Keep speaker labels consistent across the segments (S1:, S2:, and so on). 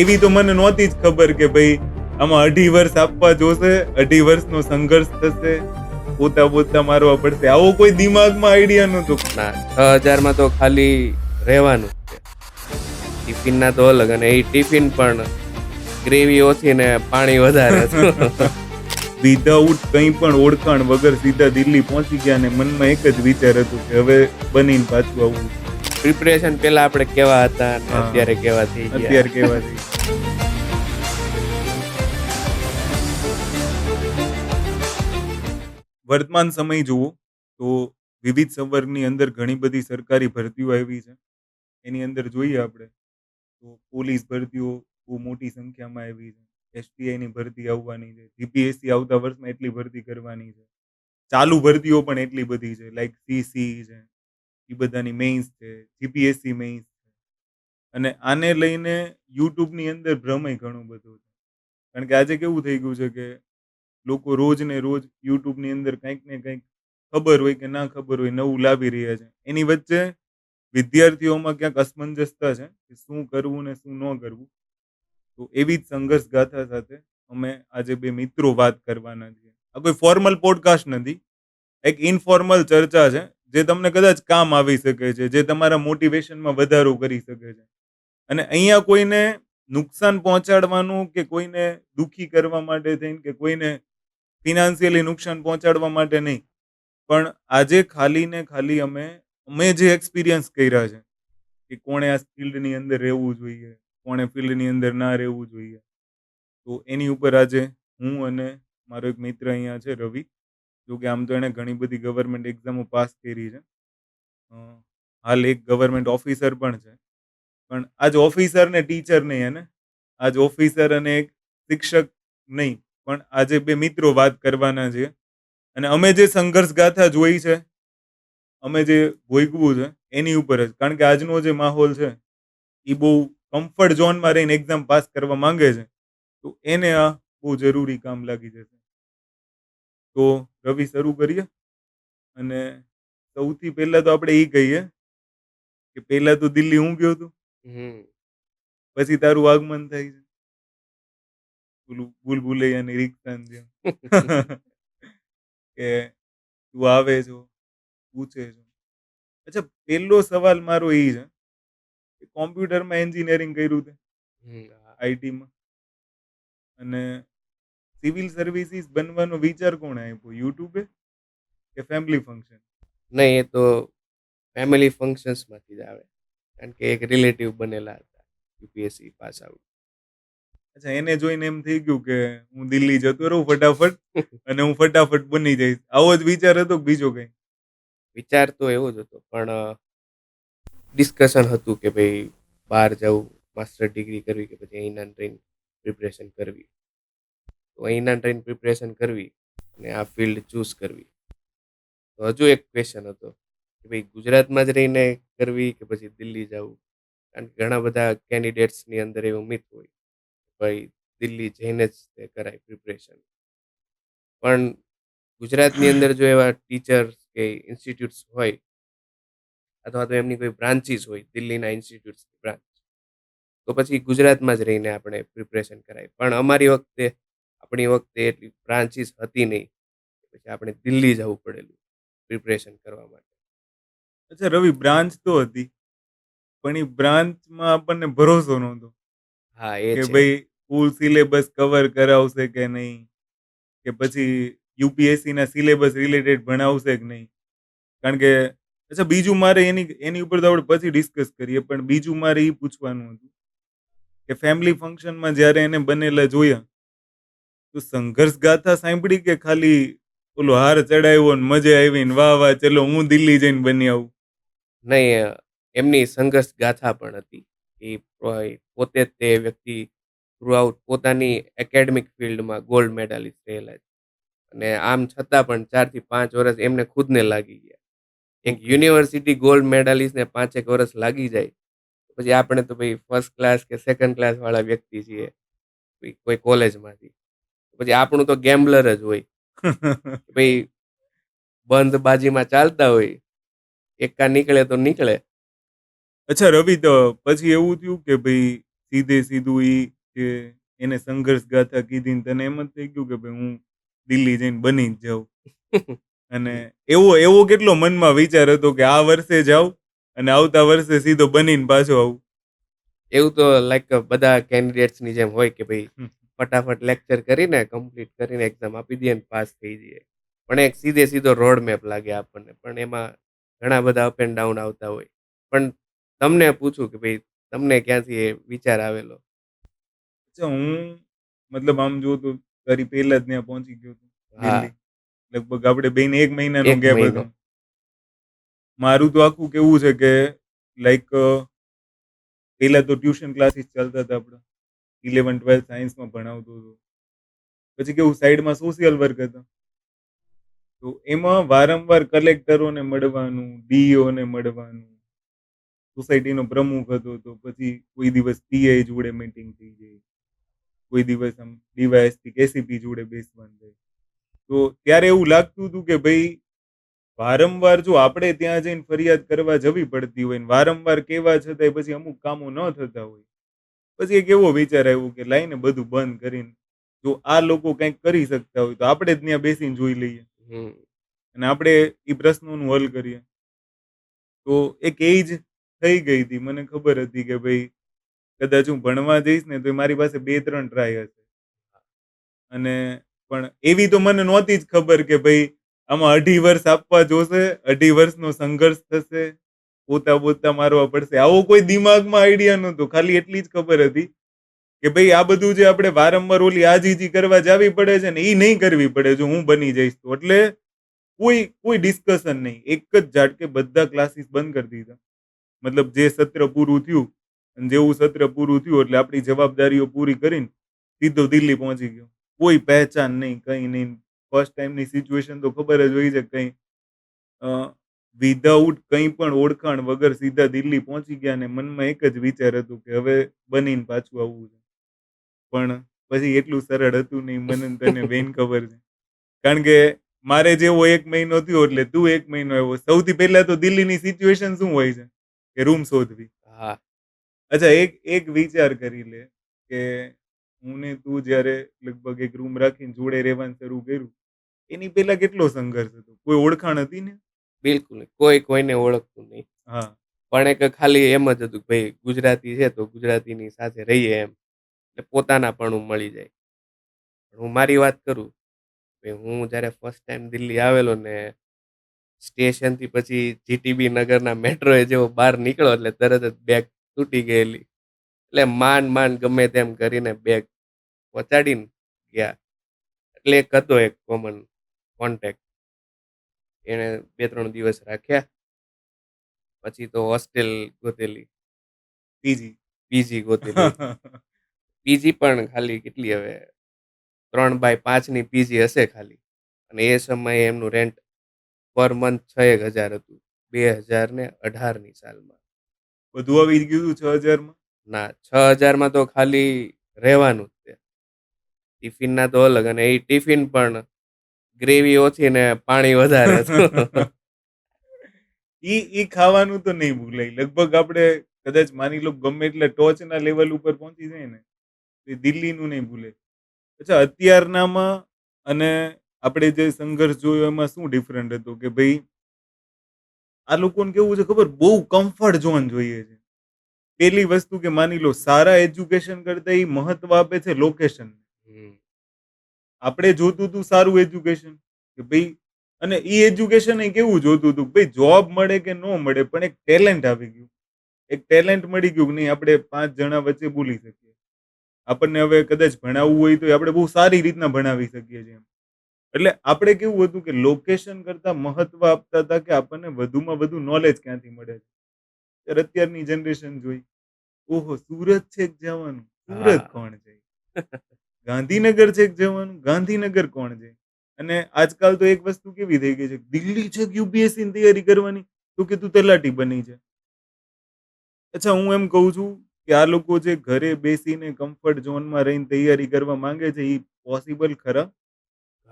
S1: એવી તો મને નહોતી જ ખબર કે ભાઈ આમાં 2.5 વર્ષ આપવા જોશે, 2.5 વર્ષનો સંઘર્ષ થશે, પોતા પોતા મારવા પડશે. આવો કોઈ દિમાગમાં આઈડિયા નહોતો.
S2: ના 6,000માં તો ખાલી રહેવાનું જ છે. ટિફિનના તો અલગ, અને એ ટિફિન પણ ગ્રેવી ઓછી ને પાણી વધારે હતું.
S1: વિધાઉટ કંઈ પણ ઓળખાણ વગર સીધા દિલ્હી પહોંચી ગયા અને મનમાં એક જ વિચાર હતું કે હવે બનીને પાછું આવવું.
S2: પ્રિપરેશન પહેલા આપણે કેવા હતા અને
S1: હા.
S2: અત્યારે કેવા થઈ ગયા.
S1: અત્યારે કેવા છે. વર્તમાન સમય જુઓ તો વિવિધ સંવર્ગની અંદર ઘણી બધી સરકારી ભરતીઓ આવી છે. એની અંદર જોઈએ આપણે તો પોલીસ ભરતીઓ બહુ મોટી સંખ્યામાં આવી છે. એસટીઆઈની ભરતી આવવાની છે. જીપીએસસી આવતા વર્ષમાં એટલી ભરતી કરવાની છે. ચાલુ ભરતીઓ પણ એટલી બધી છે, લાઈક સીસી છે, એ બધાની મેઇન્સ છે, જીપીએસસી મેઇન્સ છે. અને આને લઈને યુટ્યુબની અંદર ભ્રમય ઘણું બધું છે. કારણ કે આજે કેવું થઈ ગયું છે કે લોકો રોજ ને રોજ યુટ્યુબની અંદર કંઈક ને કંઈક ખબર હોય કે ના ખબર હોય નવું લાવી રહ્યા છે. એની વચ્ચે વિદ્યાર્થીઓમાં ક્યાંક અસમંજસતા છે કે શું કરવું ને શું ન કરવું. તો એવી જ સંઘર્ષ ગાથા સાથે અમે આજે બે મિત્રો વાત કરવાના છીએ. આ કોઈ ફોર્મલ પોડકાસ્ટ નથી, એક ઇનફોર્મલ ચર્ચા છે જે તમને કદાચ કામ આવી શકે છે, જે તમારા મોટિવેશનમાં વધારો કરી શકે છે. અને અહીંયા કોઈને નુકસાન પહોંચાડવાનું કે કોઈને દુઃખી કરવા માટે થઈને કે કોઈને ફિનાન્શિયલી નુકસાન પહોંચાડવા માટે નહીં. પણ આજે ખાલી ને ખાલી અમે જે એક્સપિરિયન્સ કર્યા છે કે કોણે આ ફિલ્ડની અંદર રહેવું જોઈએ, કોણે ફિલ્ડની અંદર ના રહેવું જોઈએ. તો એની ઉપર આજે હું અને મારો એક મિત્ર અહીંયા છે રવિ, જો કે આમ તો એણે ઘણી બધી ગવર્મેન્ટ એક્ઝામો પાસ કરી છે. અ, હાલ એક ગવર્મેન્ટ ઓફિસર પણ છે. પણ આજ ઓફિસર ને ટીચર નહીં, એને આજ ઓફિસર અને એક શિક્ષક નહીં, પણ આજે બે મિત્રો વાત કરવાના છે. અને અમે જે સંઘર્ષ ગાથા જોઈ છે, અમે જે ભોગવું છે એની ઉપર જ. કારણ કે આજનો જે માહોલ છે એ બહુ કમ્ફર્ટ ઝોનમાં રહીને એક્ઝામ પાસ કરવા માંગે છે. તો એને આ બહુ જરૂરી કામ લાગી જશે. તો રવિ શરૂ કરીએ. અને સૌથી પહેલા તો આપણે એ કહીએ કે પહેલા તો દિલ્હી હું ગયો હતો,
S2: હમ.
S1: પછી તારું આગમન થાય છે. પેલું ભૂલભુલૈયાની રિક્ષાની જેમ. કે તું આવે છો, પૂછે છો. અચ્છા, પહેલો સવાલ મારો એ છે કે કોમ્પ્યુટરમાં એન્જિનિયરિંગ કર્યું તે,
S2: હા.
S1: આઈટીમાં. અને સિવિલ સર્વિસીસ બનવાનો વિચાર કોણે આપ્યો, યુટ્યુબે કે ફેમિલી ફંક્શન?
S2: નહીં, એ તો ફેમિલી ફંક્શન્સમાંથી જ આવે, કારણ કે એક રિલેટિવ બનેલા હતા યુપીએસસી પાસ આઉટ.
S1: અચ્છા, એને જોઈને એમ થઈ ગયું કે હું દિલ્હી જતો રહું ફટાફટ અને હું ફટાફટ બની જઈશ. આવો જ વિચાર હતો કે બીજો કઈ?
S2: વિચાર તો એવો જ હતો, પણ ડિસ્કશન હતું કે ભાઈ બહાર જવું, માસ્ટર ડિગ્રી કરવી કે પછી અહીંના ટ્રેન પ્રિપરેશન કરવી. તો અહીંના ટ્રેન પ્રિપરેશન કરવી અને આ ફિલ્ડ ચૂઝ કરવી. તો હજુ એક ક્વેશ્ચન હતો કે ભાઈ ગુજરાતમાં જ રહીને કરવી કે પછી દિલ્હી જવું. કારણ કે ઘણા બધા કેન્ડિડેટ્સની અંદર એવું મિથ હોય કે ભાઈ દિલ્હી જઈને જ તે કરાય પ્રિપરેશન. પણ ગુજરાતની અંદર જો એવા ટીચર્સ કે ઇન્સ્ટિટ્યૂટ્સ હોય, અથવા તો એમની કોઈ બ્રાન્ચીસ હોય, દિલ્હીના ઇન્સ્ટિટ્યૂટ્સની બ્રાન્ચ, તો પછી ગુજરાતમાં જ રહીને આપણે પ્રિપરેશન કરાય. પણ આપણી વખતે એટલી બ્રાન્ચીસ હતી નહીં, પછી આપણે દિલ્હી જવું પડેલું પ્રિપરેશન કરવા માટે.
S1: અચ્છા રવિ, બ્રાન્ચ તો હતી, પણ એ બ્રાન્ચમાં આપણને ભરોસો નહોતો
S2: હા, એ
S1: કે
S2: છે.
S1: ભાઈ ફૂલ સિલેબસ કવર કરાવશે કે નહીં, કે પછી યુપીએસસી ના સિલેબસ રિલેટેડ ભણાવશે કે નહીં. કારણ કે અચ્છા, બીજું મારે એની ઉપર તો આપણે પછી ડિસ્કસ કરીએ, પણ બીજું મારે એ પૂછવાનું હતું કે ફેમિલી ફંક્શનમાં જ્યારે એને બનેલા જોયા તો સંઘર્ષ ગાથા સાંભળી કે ખાલી ઓલો હાર ચડાવ્યો ને મજા આવી ને વાહ વાહ ચલો હું દિલ્હી જઈને બની આવું?
S2: નહીં, એમની સંઘર્ષ ગાથા પણ હતી. પોતે જ તે વ્યક્તિ થ્રુઆઉટ પોતાની એકેડમિક ફિલ્ડમાં ગોલ્ડ મેડાલિસ્ટ રહેલા છે. અને આમ છતાં પણ 4 થી 5 વર્ષ એમને ખુદને લાગી ગયા. એક
S1: ઓકે.
S2: યુનિવર્સિટી ગોલ્ડ મેડાલિસ્ટને 5 વર્ષ લાગી જાય, પછી આપણે તો ભાઈ ફર્સ્ટ ક્લાસ કે સેકન્ડ ક્લાસ વાળા વ્યક્તિ છીએ કોઈ કોલેજમાંથી. પછી આપણું તો ગેમ્બલર જ હોય કે ભાઈ બંધ બાજીમાં ચાલતા હોય, એકા નીકળે તો નીકળે.
S1: અચ્છા રવિ, તો પછી એવું થયું કે ભાઈ સીધે સીધું ઈ જે એને સંઘર્ષ ગાથા કીધી ને તને એમ જ થઈ ગયું કે ભાઈ હું દિલ્હી જઈને બની જ જાઉં. અને એવો કેટલો મનમાં વિચાર હતો કે આ વર્ષે જાઉં અને આવતા વર્ષે સીધો બનીને પાછો આવું.
S2: એવું તો લાઈક બધા કેન્ડિડેટ્સની જેમ હોય કે ભાઈ
S1: હમ.
S2: ફટાફટ લેક્ચર કરીને કમ્પ્લીટ કરીને એક્ઝામ આપી દઈએ ને પાસ થઈ જઈએ. પણ એક સીધો રોડ મેપ લાગે આપણને. પણ એમાં ઘણા બધા અપ એન્ડ ડાઉન આવતા હોય. પણ તમને પૂછું કે ભાઈ તમને ક્યાંથી એ વિચાર આવેલો?
S1: અચ્છા હું મતલબ આમ જો તો તારી પહેલા જ ત્યાં પહોંચી ગયો હતો
S2: હા,
S1: દિલ્હી. લગભગ આપણે બેને 1 મહિનાનો
S2: 1
S1: ગેપ હતો.
S2: મહિનો.
S1: મારું તો આખું કેવું છે કે લાઈક પહેલા તો ટ્યુશન ક્લાસીસ ચાલતા હતા આપણા. 11-12 સાયન્સમાં ભણાવતો હતો. પછી કેવું સાઈડમાં સોશિયલ વર્ક હતા. તો એમાં વારંવાર કલેક્ટરોને મળવાનું, ડીઈઓને મળવાનું, સોસાયટીનો પ્રમુખ હતો તો પછી કોઈ દિવસ પીઆઈ જોડે મીટિંગ થઈ જાય, કોઈ દિવસ આમ ડીવાયએસપી કેસીપી જોડે બેસવાનું થાય. તો ત્યારે એવું લાગતું હતું કે ભાઈ વારંવાર જો આપણે ત્યાં જઈને ફરિયાદ કરવા જવી પડતી હોય ને વારંવાર કેવા છતાંય પછી અમુક કામો ન થતા હોય. પછી એક એવો વિચાર આવ્યો કે લાઈને બધું બંધ કરીને જો આ લોકો કંઈક કરી શકતા હોય તો આપણે જ ત્યાં બેસીને જોઈ લઈએ
S2: હમ.
S1: અને આપણે એ પ્રશ્નોનું હલ કરીએ. તો એક એજ થઈ ગઈ હતી. મને ખબર હતી કે ભાઈ કદાચ હું ભણવા જઈશ ને તો મારી પાસે 2-3 ટ્રાય હશે. અને પણ એવી તો મને નહોતી જ ખબર કે ભાઈ આમાં 2.5 વર્ષ આપવા જોશે, 2.5 વર્ષનો સંઘર્ષ થશે, પોતા મારવા પડશે. આવો કોઈ દિમાગમાં આઈડિયા નહોતો. ખાલી એટલી જ ખબર હતી કે ભાઈ આ બધું જે આપણે વારંવાર ઓલી આજીજી કરવા જાવી પડે છે ને એ નહીં કરવી પડે જો હું બની જઈશ તો. એટલે કોઈ કોઈ ડિસ્કશન નહીં. એક જ ઝાટકે બધા ક્લાસીસ બંધ કરી દીધા. મતલબ જે સત્ર પૂરું થયું અને જેવું સત્ર પૂરું થયું એટલે આપણી જવાબદારીઓ પૂરી કરીને સીધો દિલ્હી પહોંચી ગયો. કોઈ પહેચાન નહીં, કંઈ નહીં. ફર્સ્ટ ટાઈમની સિચ્યુએશન તો ખબર જ હોય છે કંઈ અ, વિધાઉટ કંઈ પણ ઓળખાણ વગર સીધા દિલ્હી પહોંચી ગયા અને મનમાં એક જ વિચાર હતો કે હવે બનીને પાછું આવવું છે. પણ પછી એટલું સરળ હતું નહીં. મને ને તને બેન ખબર છે. કારણ કે મારે જેવો 1 મહિનો થયો એટલે તું 1 મહિનો આવ્યો. સૌથી પહેલા તો દિલ્હીની સિચ્યુએશન શું હોય છે કે રૂમ શોધવી.
S2: હા,
S1: અચ્છા એક એક વિચાર કરી લે કે હું ને તું જ્યારે લગભગ એક રૂમ રાખીને જોડે રહેવાનું શરૂ કર્યું, એની પહેલા કેટલો સંઘર્ષ હતો. કોઈ ઓળખાણ હતી ને?
S2: બિલકુલ નહીં. કોઈ કોઈને ઓળખતું નહીં.
S1: હા.
S2: પણ એક ખાલી એમ જ હતું કે ભાઈ ગુજરાતી છે તો ગુજરાતીની સાથે રહીએ એમ. એટલે પોતાનાપણું મળી જાય. હું મારી વાત કરું કે હું જ્યારે ફર્સ્ટ ટાઈમ દિલ્હી આવેલો ને સ્ટેશનથી પછી જીટીબી નગરના મેટ્રોએ જેવો બહાર નીકળ્યો એટલે તરત જ બેગ તૂટી ગયેલી. એટલે માંડ ગમે તેમ કરીને બેગ પહોંચાડીને ગયા. એટલે એક હતો એક કોમન કોન્ટેક્ટ. એણે 2-3 દિવસ રાખ્યા. પછી તો હોસ્ટેલ ગોતેલી,
S1: પીજી.
S2: પીજી ગોતેલી. પીજી પણ ખાલી કેટલી હવે 3x5 ની પીજી હશે ખાલી. અને એ સમયે એમનું રેન્ટ પર મંથ 6-1 હજાર હતું. 2018ની સાલમાં.
S1: બધું આવી ગયું હતું 6,000માં?
S2: ના, 6,000માં તો ખાલી રહેવાનું જ તે. ટિફિનના તો અલગ અને એ ટિફિન પણ ગ્રેવી ઓછી ને પાણી વધારે હતું.
S1: ઈ ખાવાનું તો નહીં ભૂલાય. લગભગ આપણે કદાચ માની લો ગમે એટલે ટોચના લેવલ ઉપર પહોંચી જાય ને, તો એ દિલ્હીનું નહીં ભૂલે. અચ્છા અત્યારનામાં અને આપણે જે સંઘર્ષ જોયો એમાં શું ડિફરન્ટ હતું કે ભઈ આ લોકોને કેવું છે ખબર? બહુ કમ્ફર્ટ ઝોન જોઈએ છે. પહેલી વસ્તુ કે માની લો સારા એજ્યુકેશન કરતાં ઈ મહત્વ આપે છે લોકેશનને.
S2: હમ.
S1: આપણે જોતું હતું સારું એજ્યુકેશન કે ભાઈ અને ઈ એજ્યુકેશન એ કેવું જોતું હતું ભાઈ જોબ મળે કે ન મળે પણ એક ટેલેન્ટ આવી ગયું. એક ટેલેન્ટ મળી ગયું કે નહીં આપણે 5 જણા વચ્ચે બોલી શકીએ. આપણને હવે કદાચ ભણાવવું હોય તો આપણે બહુ સારી રીતના ભણાવી શકીએ છીએ. એટલે આપણે કેવું હતું કે લોકેશન કરતાં મહત્વ આપતા હતા કે આપણને વધુમાં વધુ નોલેજ ક્યાંથી મળે છે. ત્યારે અત્યારની જનરેશન જોઈ, ઓહો! સુરત છેક જવાનું, સુરત
S2: હા.
S1: કોણ જાય? ગાંધીનગર છેક જવાનું, ગાંધીનગર કોણ જાય? અને આજકાલ તો એક વસ્તુ કેવી થઈ ગઈ છે, દિલ્હી છેક યુપીએસસીની તૈયારી કરવાની, તો કે તું તલાટી બની જા. અચ્છા હું એમ કહું છું કે આ લોકો જે ઘરે બેસીને કમ્ફર્ટ ઝોનમાં રહીને તૈયારી કરવા માંગે છે, ઈ પોસિબલ ખરા?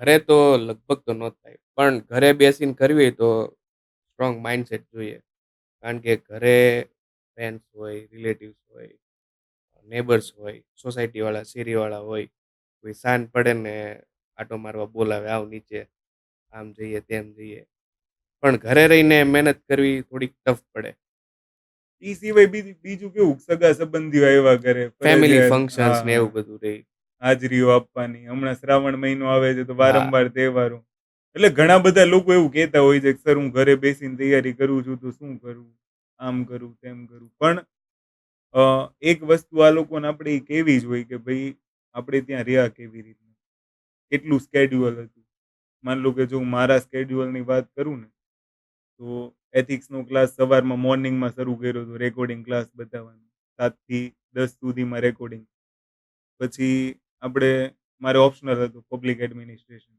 S2: ઘરે તો લગભગ તો નો થાય. પણ ઘરે બેસીને કરવી હોય તો સ્ટ્રોંગ માઇન્ડસેટ જોઈએ. કારણ કે ઘરે ફ્રેન્ડ્સ હોય, રિલેટિવ્સ હોય, નેબર્સ હોય, સોસાયટીવાળા, શેરીવાળા હોય, કોઈ સાંજ પડે ને આંટો મારવા બોલાવે, આવ નીચે, આમ જઈએ, તેમ જઈએ. પણ ઘરે રહીને મહેનત કરવી થોડીક ટફ પડે.
S1: ઈ સિવાય બીજું કેવું સગા સંબંધીઓ આવ્યા કરે
S2: ફેમિલી
S1: ફરજિયાત.
S2: ફંક્શન્સ ને
S1: હા,
S2: એવું બધું રહે.
S1: હાજરીઓ આપવાની. હમણાં શ્રાવણ મહિનો આવે છે તો
S2: હા,
S1: વારંવાર તહેવારો. એટલે ઘણા બધા લોકો એવું કહેતા હોય છે કે સર હું ઘરે બેસીને તૈયારી કરું છું તો શું કરું, આમ કરું તેમ કરું. પણ એક વસ્તુ આ લોકોને આપણે ઈ કહેવી જ હોય કે ભાઈ આપણે ત્યાં રહ્યા કેવી રીતના, કેટલું સ્કેડ્યુઅલ હતું. માન લો કે જો હું મારા સ્કેડ્યુઅલની વાત કરું ને તો એથિક્સનો ક્લાસ સવારમાં મોર્નિંગમાં શરૂ કર્યો હતો, રેકોર્ડિંગ ક્લાસ બતાવવાનો. 7 થી 10 સુધીમાં રેકોર્ડિંગ. પછી આપણે મારે ઓપ્શનલ હતું પબ્લિક એડમિનિસ્ટ્રેશન.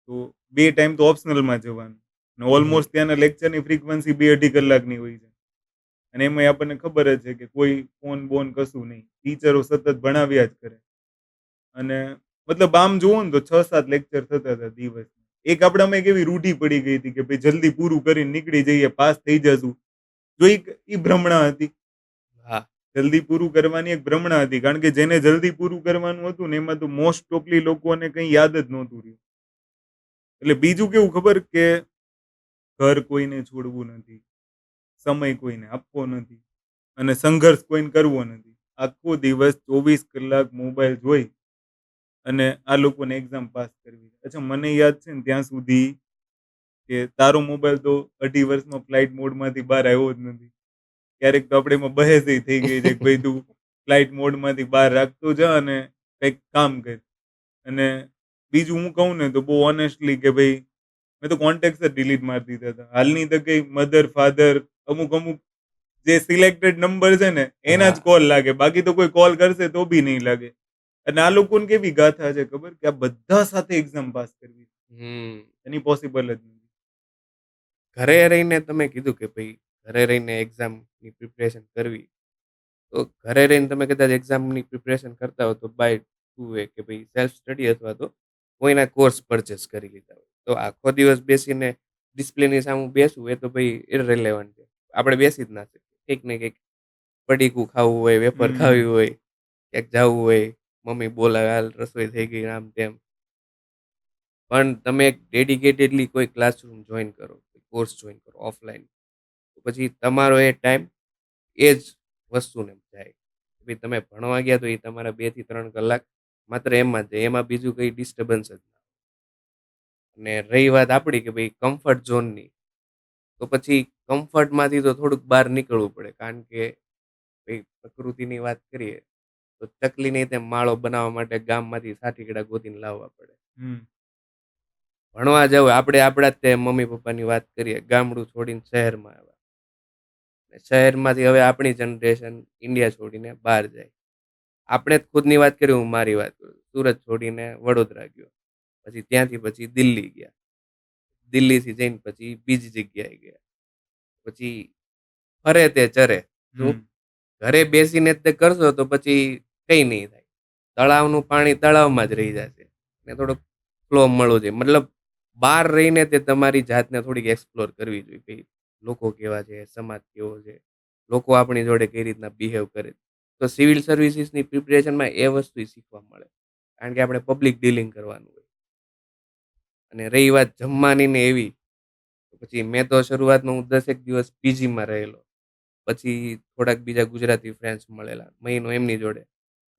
S1: તો 2 ટાઈમ તો ઓપ્શનલમાં જવાનું. અને
S2: હમ,
S1: ઓલમોસ્ટ ત્યાંના લેક્ચરની ફ્રીક્વન્સી 2-2.5 કલાકની હોય છે. અને એમાંય આપણને ખબર જ છે કે કોઈ ફોન બોન કશું નહીં. ટીચરો સતત ભણાવ્યા જ કરે. અને મતલબ આમ જુઓ ને તો 6-7 લેક્ચર થતા હતા દિવસમાં. એક આપણામાં એક એવી રૂઢી પડી ગઈ હતી કે ભાઈ જલ્દી પૂરું કરીને નીકળી જઈએ, પાસ થઈ જશું. જો ઈ ભ્રમણા હતી.
S2: હા,
S1: જલ્દી પૂરું કરવાની એક ભ્રમણા હતી. કારણ કે જેને જલ્દી પૂરું કરવાનું હતું ને એમાં તો મોસ્ટ ઓફલી લોકોને કંઈ યાદ જ નહોતું રહ્યું. એટલે બીજું કેવું ખબર કે ઘર કોઈને છોડવું નથી, સમય કોઈને આપવો નથી અને સંઘર્ષ કોઈને કરવો નથી. આખો દિવસ 24 કલાક મોબાઈલ જોઈ અને આ લોકોને એક્ઝામ પાસ કરવી. અચ્છા મને યાદ છે ને ત્યાં સુધી કે તારો મોબાઈલ તો 2.5 વર્ષમાં ફ્લાઇટ મોડમાંથી બહાર આવ્યો જ નથી. ક્યારેક તો આપણે એમાં બહેસેય થઈ ગઈ છે કે ભાઈ તું ફ્લાઇટ મોડમાંથી બહાર રાખતો જા અને કંઈક કામ કર. અને બીજું હું કહું ને તો બહુ ઓનેસ્ટલી કે ભાઈ મેં તો કોન્ટેક્ટ જ ડિલીટ મારી દીધા હતા. હાલની તકે મધર, ફાધર અમુક અમુક જે સિલેક્ટેડ નંબર છે ને એના જ
S2: હા.
S1: કોલ લાગે. બાકી તો કોઈ કોલ કરશે તો બી નહીં લાગે. અને આ લોકોને કેવી ગાથા છે ખબર કે આ બધા સાથે એક્ઝામ પાસ કરવી.
S2: હમ.
S1: એની પોસિબલ જ નથી.
S2: ઘરે રહીને તમે કીધું કે ભાઈ ઘરે રહીને એક્ઝામની પ્રિપરેશન કરવી. તો ઘરે રહીને તમે કદાચ એક્ઝામની પ્રિપરેશન કરતા હો તો બાય ટુ વે કે ભાઈ સેલ્ફ સ્ટડી અથવા તો કોઈના કોર્સ પરચેસ કરી લીધા હોય. તો આખો દિવસ બેસીને ડિસ્પ્લેની સામે બેસવું એ તો ભાઈ ઇરરિલેવન્ટ છે. આપણે બેસી જ ના શકીએ. કંઈક ને કંઈક પડીકું ખાવું હોય, વેફર ખાવી
S1: હમ.
S2: હોય, ક્યાંક જવું હોય, મમ્મી બોલાવે, હાલ રસોઈ થઈ ગઈ, આમ તેમ. પણ તમે એક ડેડિકેટેડલી કોઈ ક્લાસરૂમ જોઈન કરો, કોર્સ જોઈન કરો ઓફલાઈન, તો પછી તમારો એ ટાઈમ એ જ વસ્તુને જાય. ભાઈ તમે ભણવા ગયા તો એ તમારા 2 થી 3 કલાક માત્ર એમાં જ જાય. એમાં બીજું કંઈ ડિસ્ટર્બન્સ જ ના. અને રહી વાત આપણી કે ભાઈ કમ્ફર્ટ ઝોનની, તો પછી કમ્ફર્ટમાંથી તો થોડુંક બહાર નીકળવું પડે. કારણ કે ભાઈ પ્રકૃતિની વાત કરીએ તો ચકલી નહીં તેમ માળો બનાવવા માટે ગામમાંથી સાઠીકડા ગોતીને લાવવા પડે.
S1: હમ.
S2: ભણવા જવું આપણે આપણા જ તે મમ્મી પપ્પાની વાત કરીએ, ગામડું છોડીને શહેરમાં આવ્યા. ને શહેરમાંથી હવે આપણી જનરેશન ઇન્ડિયા છોડીને બહાર જાય. આપણે જ ખુદની વાત કરી, હું મારી વાત કરું. સુરત છોડીને વડોદરા ગયો, પછી ત્યાંથી પછી દિલ્હી ગયા, દિલ્હીથી જઈને પછી બીજી જગ્યાએ ગયા, પછી ફરે તે ચરે. જો
S1: હમ.
S2: ઘરે બેસીને જ તે કરશો તો પછી કંઈ નહીં થાય. તળાવનું પાણી તળાવમાં જ રહી જશે ને થોડોક ફ્લો મળવો જોઈએ. મતલબ બહાર રહીને તે તમારી જાતને થોડીક એક્સપ્લોર કરવી જોઈએ. ભાઈ લોકો કેવા છે, સમાજ કેવો છે, લોકો આપણી જોડે કઈ રીતના બિહેવ કરે. તો સિવિલ સર્વિસીસની પ્રિપરેશનમાં એ વસ્તુ શીખવા મળે. કારણ કે આપણે પબ્લિક ડીલિંગ કરવાનું હોય. અને રહી વાત જમવાની ને એવી, તો પછી મેં તો શરૂઆતમાં હું 10 દિવસ પીજીમાં રહેલો. પછી થોડાક બીજા ગુજરાતી ફ્રેન્ડ્સ મળેલા, મહિનો એમની જોડે.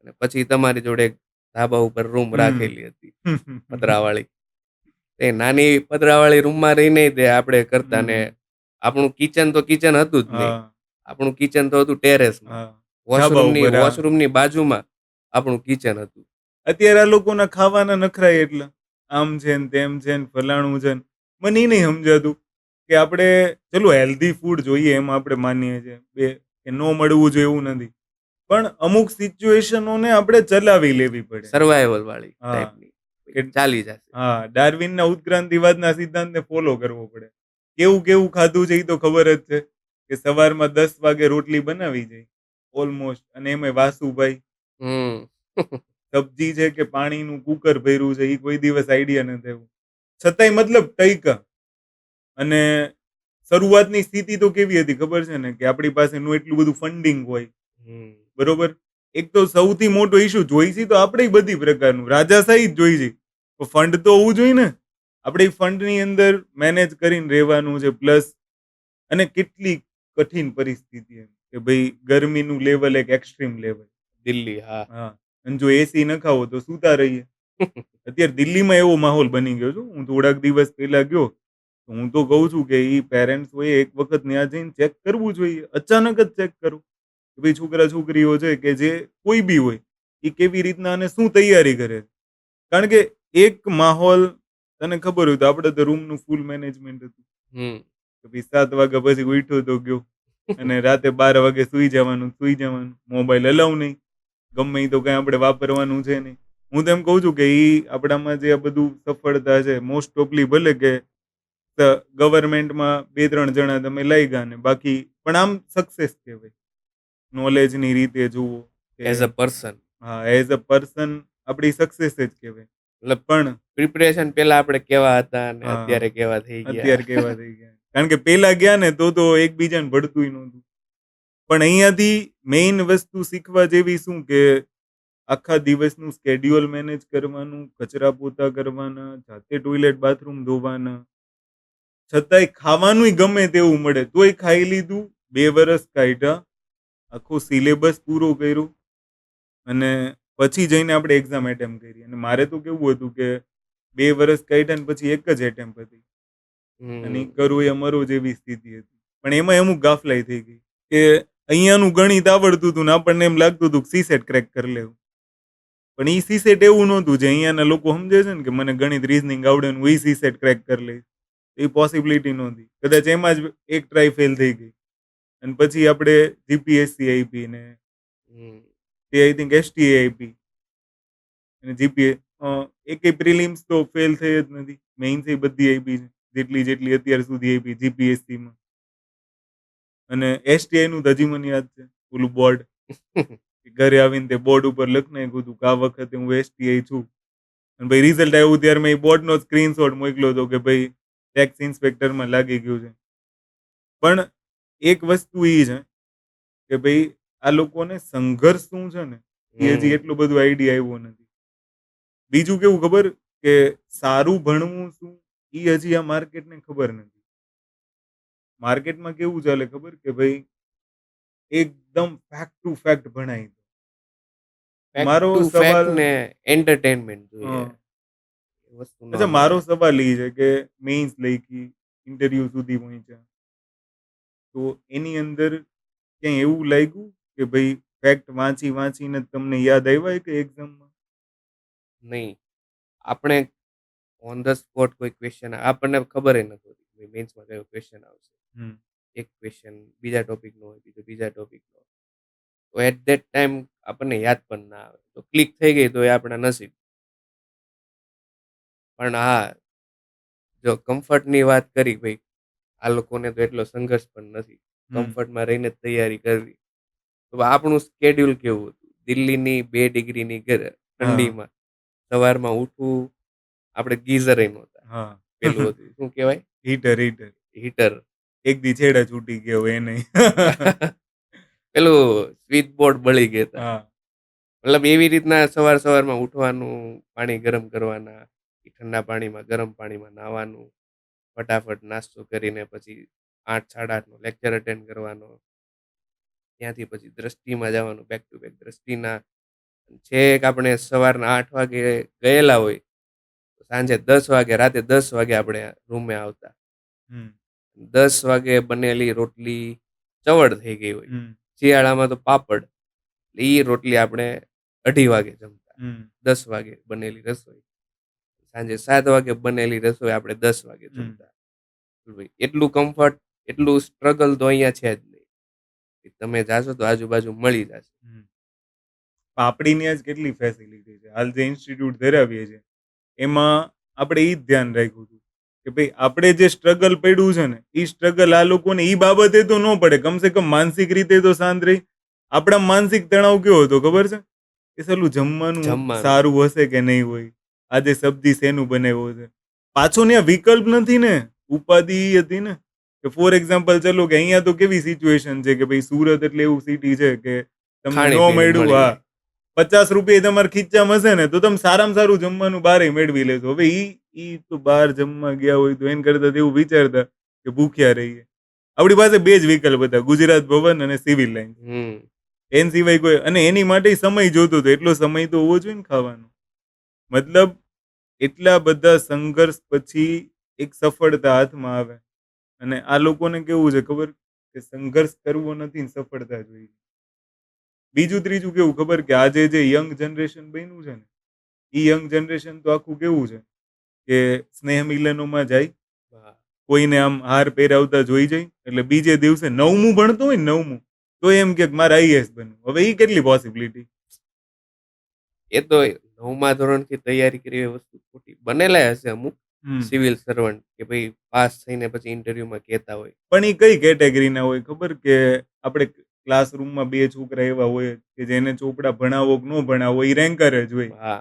S2: અને પછી તમારી જોડે એક ધાબા ઉપર રૂમ
S1: હમ.
S2: રાખેલી હતી પતરાવાળી. એ નાની પતરાવાળી રૂમમાં રહીને તે આપણે કરતા ને
S1: હમ.
S2: આપણું કિચન તો કિચન હતું જ નહીં.
S1: હા.
S2: આપણું કિચન તો હતું ટેરેસમાં.
S1: હા. ધાબા
S2: વોશરૂમની
S1: ઉપર હા.
S2: વોશરૂમની બાજુમાં આપણું કિચન હતું.
S1: અત્યારે આ લોકોના ખાવાના નખરાય એટલા. આમ છે ને તેમ છે ને ફલાણું છે ને. મને ઈ નહીં સમજાતું કે આપણે ચલો હેલ્ધી ફૂડ જોઈએ એમ આપણે માનીએ છીએ. કે ન મળવું જોઈએ એવું નથી. પણ અમુક સિચ્યુએશનોને આપણે ચલાવી લેવી પડે.
S2: સર્વાઈવલ વાળી
S1: હા.
S2: ટાઈપની.
S1: કે
S2: ચાલી જશે.
S1: હા, ડાર્વિનના ઉત્ક્રાંતિવાદના સિદ્ધાંતને ફોલો કરવો પડે. કેવું કેવું ખાધું છે એ તો ખબર જ છે કે સવારમાં 10 વાગે રોટલી બનાવી જાય ઓલમોસ્ટ અને એમાંય વાસુભાઈ
S2: હમ.
S1: સબ્જી છે કે પાણીનું કુકર ભર્યું છે એ કોઈ દિવસ આઈડિયા નથી આવ્યું. છતાંય મતલબ ટઈકા અને શરૂઆતની સ્થિતિ તો કેવી હતી ખબર છે ને કે આપણી પાસે એનું એટલું બધું ફંડિંગ હોય
S2: હમ.
S1: બરોબર એક તો સૌથી મોટો ઇશ્યુ જોઈશી તો આપણે બધી પ્રકારનું રાજાશાહી જ જોઈશી. તો ફંડ તો હોવું જોઈએ ને. આપણે ફંડની અંદર મેનેજ કરીને રહેવાનું છે પ્લસ અને કેટલી કઠિન પરિસ્થિતિ એમ કે ભાઈ ગરમીનું લેવલ એક એક્સ્ટ્રીમ લેવલ.
S2: દિલ્હી, હા.
S1: હા. અને જો એસી ન ખાવો તો સૂતા રહીએ. અત્યારે દિલ્હીમાં એવો માહોલ બની ગયો છે. હું થોડાક દિવસ પહેલા ગયો. તો હું તો કહું છું કે ઈ પેરેન્ટ્સોએ એક વખત ત્યાં જઈને ચેક કરવું જોઈએ. અચાનક જ ચેક કરો. કે ભાઈ છોકરા છોકરીઓ છે કે જે કોઈ બી હોય એ કેવી રીતના અને શું તૈયારી કરે છે. કારણ કે એક માહોલ તને ખબર હોય તો આપણે તો રૂમનું ફૂલ મેનેજમેન્ટ હતું.
S2: હમ.
S1: કે ભાઈ 7 વાગ્યા પછી ઉઠ્યો તો ગયો અને રાતે 12 વાગે સુઈ જવાનું. મોબાઈલ અલાઉ નહીં. ગમે એ તો કંઈ આપણે વાપરવાનું છે નહીં. હું તો એમ કહું છું કે આપણામાં જે આ બધું સફળતા છે મોસ્ટ ઓફલી ભલે કે ગવર્મેન્ટમાં 2-3 જણા તમે લઈ ગયા ને બાકી પણ આમ સક્સેસ કહેવાય. નોલેજની રીતે જુઓ કે
S2: એઝ અ પર્સન,
S1: હા એઝ અ પર્સન આપણી સક્સેસ જ કહેવાય.
S2: મતલબ
S1: પણ
S2: પ્રિપરેશન પહેલા આપણે કેવા હતા અને
S1: હા
S2: અત્યારે કેવા થઈ
S1: અત્યારે
S2: ગયા.
S1: કેવા થઈ ગયા. કારણ કે પેલા ગયા ને તો એકબીજાને ભળતું નહોતું. પણ અહીંયાથી મેઇન વસ્તુ શીખવા જેવી શું કે આખા દિવસનું સ્કેડ્યુલ મેનેજ કરવાનું, કચરા પોતા કરવાના, જાતે ટોયલેટ બાથરૂમ ધોવાના, છતાંય ખાવાનુંય ગમે તેવું મળે તોય ખાઈ લીધું. 2 વર્ષ કાઢ્યા, આખો સિલેબસ પૂરો કર્યો અને પછી જઈને આપણે એક્ઝામ એટેમ્પ કરી. અને મારે તો કેવું હતું કે 2 વર્ષ કાઢ્યા ને પછી એક જ એટેમ્પ હતી. અને ઈ
S2: હમ.
S1: કરવું એ મરવું જેવી સ્થિતિ હતી. પણ એમાં અમુક ગાફલાઈ થઈ ગઈ કે અહીંયાનું ગણિત આવડતું હતું ને આપણને એમ લાગતું હતું કે સીસેટ ક્રેક કરી લેવું. પણ ઈ સીસેટ એવું નહોતું જે અહીંયાના લોકો સમજે છે ને કે મને ગણિત રીઝનિંગ આવડે ને હું ઈ સીસેટ ક્રેક કરી લઈશ. એ પોસિબિલિટી નહોતી. કદાચ એમાં જ એક ટ્રાય ફેલ થઈ ગઈ. અને પછી આપણે જીપીએસસી આપી ને
S2: હમ.
S1: તે આઈ થિંક એસટીએ આપી અને એકેય પ્રિલિમ્સ તો ફેલ થઈ જ નથી. મેઇન્સ એ બધી આપી છે. જેટલી અત્યાર સુધી આપી જીપીએસસીમાં. અને એસટીઆઈનું તો હજી મને યાદ છે. ઓલું બોર્ડ કે ઘરે આવીને તે બોર્ડ ઉપર લખી નાખ્યું હતું કે આ વખતે હું એસટીઆઈ છું. અને ભાઈ રિઝલ્ટ આવ્યું ત્યારે મેં એ બોર્ડનો સ્ક્રીનશોટ મોકલ્યો હતો કે ભાઈ ટેક્સ ઇન્સ્પેક્ટરમાં લાગી ગયું છે. પણ એક વસ્તુ એ છે કે ભાઈ આ લોકોને સંઘર્ષ શું છે ને એ હજી
S2: હમ.
S1: એટલું બધું આઈડિયા આવ્યો નથી. બીજું કેવું ખબર કે સારું ભણવું શું એ હજી આ માર્કેટને ખબર નથી. માર્કેટમાં કેવું ચાલે ખબર કે ભાઈ એકદમ ફેક્ટ ટુ ફેક્ટ ભણાય.
S2: ફેક્ટ
S1: મારો
S2: ટુ ફેક્ટ
S1: સવાલ
S2: ને એન્ટરટેનમેન્ટ જોઈએ.
S1: અ,
S2: એ વસ્તુ ન
S1: અચ્છા મારો
S2: મળે.
S1: સવાલ એ છે કે મેઇન્સ લઈ ઇન્ટરવ્યુ સુધી પહોંચ્યા તો એની અંદર ક્યાંય એવું લાગ્યું કે ભાઈ ફેક્ટ વાંચીને જ તમને યાદ આવ્યા કે એક્ઝામમાં?
S2: નહીં. આપણે ઓન ધ સ્પોટ કોઈ ક્વેશ્ચન આપણને ખબર નથી હોતી મેન્સમાં કયો ક્વેશ્ચન આવશે.
S1: હમ
S2: એક ક્વેશ્ચન બીજા ટોપિકનો હોય, બીજો બીજા ટોપિકનો. તો એટ ધેટ ટાઈમ આપણને યાદ પણ ના આવે. તો ક્લિક થઈ ગઈ તો એ આપણા નસીબ. પણ હા, જો કમ્ફર્ટની વાત કરી ભાઈ, આ લોકોને તો એટલો સંઘર્ષ પણ નથી.
S1: હમ
S2: કમ્ફર્ટમાં રહીને જ તૈયારી કરવી. તો આપણું સ્કેડ્યુલ કેવું હતું? દિલ્હીની 2 ડિગ્રીની
S1: હા
S2: ઠંડીમાં સવારમાં ઉઠવું, આપણે ગીઝર નહોતા.
S1: હા
S2: પેલું હતું શું કહેવાય?
S1: Heater
S2: heater.
S1: એક દી છેડા છૂટી ગયો હોય એ નહીં.
S2: પેલું સ્વિચ બોર્ડ બળી ગયા હતા.
S1: હા
S2: મતલબ એવી રીતના સવારમાં ઉઠવાનું, પાણી ગરમ કરવાના, ઈ ઠંડા પાણીમાં ગરમ પાણીમાં નાહવાનું, ફટાફટ નાસ્તો કરીને પછી 8 સાડા 8 નો લેક્ચર અટેન્ડ કરવાનો. ત્યાંથી પછી દ્રષ્ટિમાં જવાનું, બેક ટુ બેક દ્રષ્ટિના. છેક આપણે સવારના 8 વાગે ગયેલા હોય તો સાંજે 10 વાગે, રાતે 10 વાગે આપણે રૂમે આવતા.
S1: હમ
S2: 10 વાગે બનેલી રોટલી ચવડ થઈ ગઈ હોય.
S1: હમ
S2: શિયાળામાં તો પાપડ. એ રોટલી આપણે 2:30 વાગે જમતા.
S1: હમ
S2: 10 વાગે બનેલી રસોઈ. સાંજે 7 વાગે બનેલી રસોઈ આપણે 10 વાગે
S1: હમ
S2: જમતા. ભાઈ એટલું કમ્ફર્ટ, એટલું સ્ટ્રગલ તો અહીંયા છે જ નહીં. તમે જાશો તો આજુબાજુ મળી જશે.
S1: હમ આપણી ત્યાં જ કેટલી ફેસિલિટી છે. હાલ જે ઇન્સ્ટિટ્યૂટ ધરાવીએ છીએ એમાં આપણે એ જ ધ્યાન રાખ્યું હતું કે ભાઈ આપણે જે સ્ટ્રગલ પડ્યું છે ને એ સ્ટ્રગલ આ લોકોને એ બાબતે તો ન પડે. કમસે કમ માનસિક રીતે તો શાંત રહી. આપણા માનસિક તણાવ કેવો હતો ખબર છે કે સાલું જમવાનું
S2: જમવાનું.
S1: સારું હશે કે નહીં હોય, આજે સબ્જી શેનું બનાવ્યો છે. પાછો ત્યાં વિકલ્પ નથી ને, ઉપાધિ ઈ હતી ને કે ફોર એક્ઝામ્પલ ચલો કે અહીંયા તો કેવી સિચ્યુએશન છે કે ભાઈ સુરત એટલે એવું સિટી છે કે તમને
S2: ખાણી
S1: નો
S2: પીણી
S1: મળ્યું,
S2: મળી
S1: હા,
S2: જાય.
S1: 50 રૂપિયા તમારા ખીચામાં હશે ને તો તમે સારામાં સારું જમવાનું બારે મેળવી લેશો. હવે ઈ તો બહાર જમવા ગયા હોય તો એને કરતા તો એવું વિચારતા કે ભૂખ્યા રહીએ. આપણી પાસે બે જ વિકલ્પ હતા, ગુજરાત ભવન અને સિવિલ લાઇન્સ.
S2: હમ
S1: એન સિવાય કોઈ, અને એની માટે સમય જોતો હતો. એટલો સમય તો હોવો જોઈએ ને ખાવાનો. મતલબ એટલા બધા સંઘર્ષ પછી એક સફળતા હાથમાં આવે. અને આ લોકોને કેવું છે ખબર, કે સંઘર્ષ કરવો નથી ને સફળતા જોઈએ. બીજું ત્રીજું કેવું ખબર, કે આજે જે યંગ જનરેશન બન્યું છે ને, એ યંગ જનરેશન તો આખું કેવું છે કે સ્નેહ મિલનોમાં જાય,
S2: હા.
S1: કોઈને આમ હાર પહેરાવતા જોઈ જાય, એટલે બીજે દિવસે 9મું ભણતો હોય ને 9મું, તો એમ કે મારે આઈએએસ બનવું. હવે એ કેટલી પોસિબિલિટી.
S2: એ તો 9મા ધોરણથી તૈયારી કરી એ વસ્તુ ખોટી. બનેલા હશે અમુક સિવિલ સર્વન્ટ કે ભાઈ પાસ થઈને પછી ઇન્ટરવ્યુમાં કહેતા હોય.
S1: પણ એ કઈ કેટેગરીના હોય ખબર, કે આપણે ક્લાસરૂમમાં બે છોકરા એવા હોય કે જેને ચોપડા ભણાવો કે ન ભણાવો એ રેન્કર જ હોય.
S2: હા,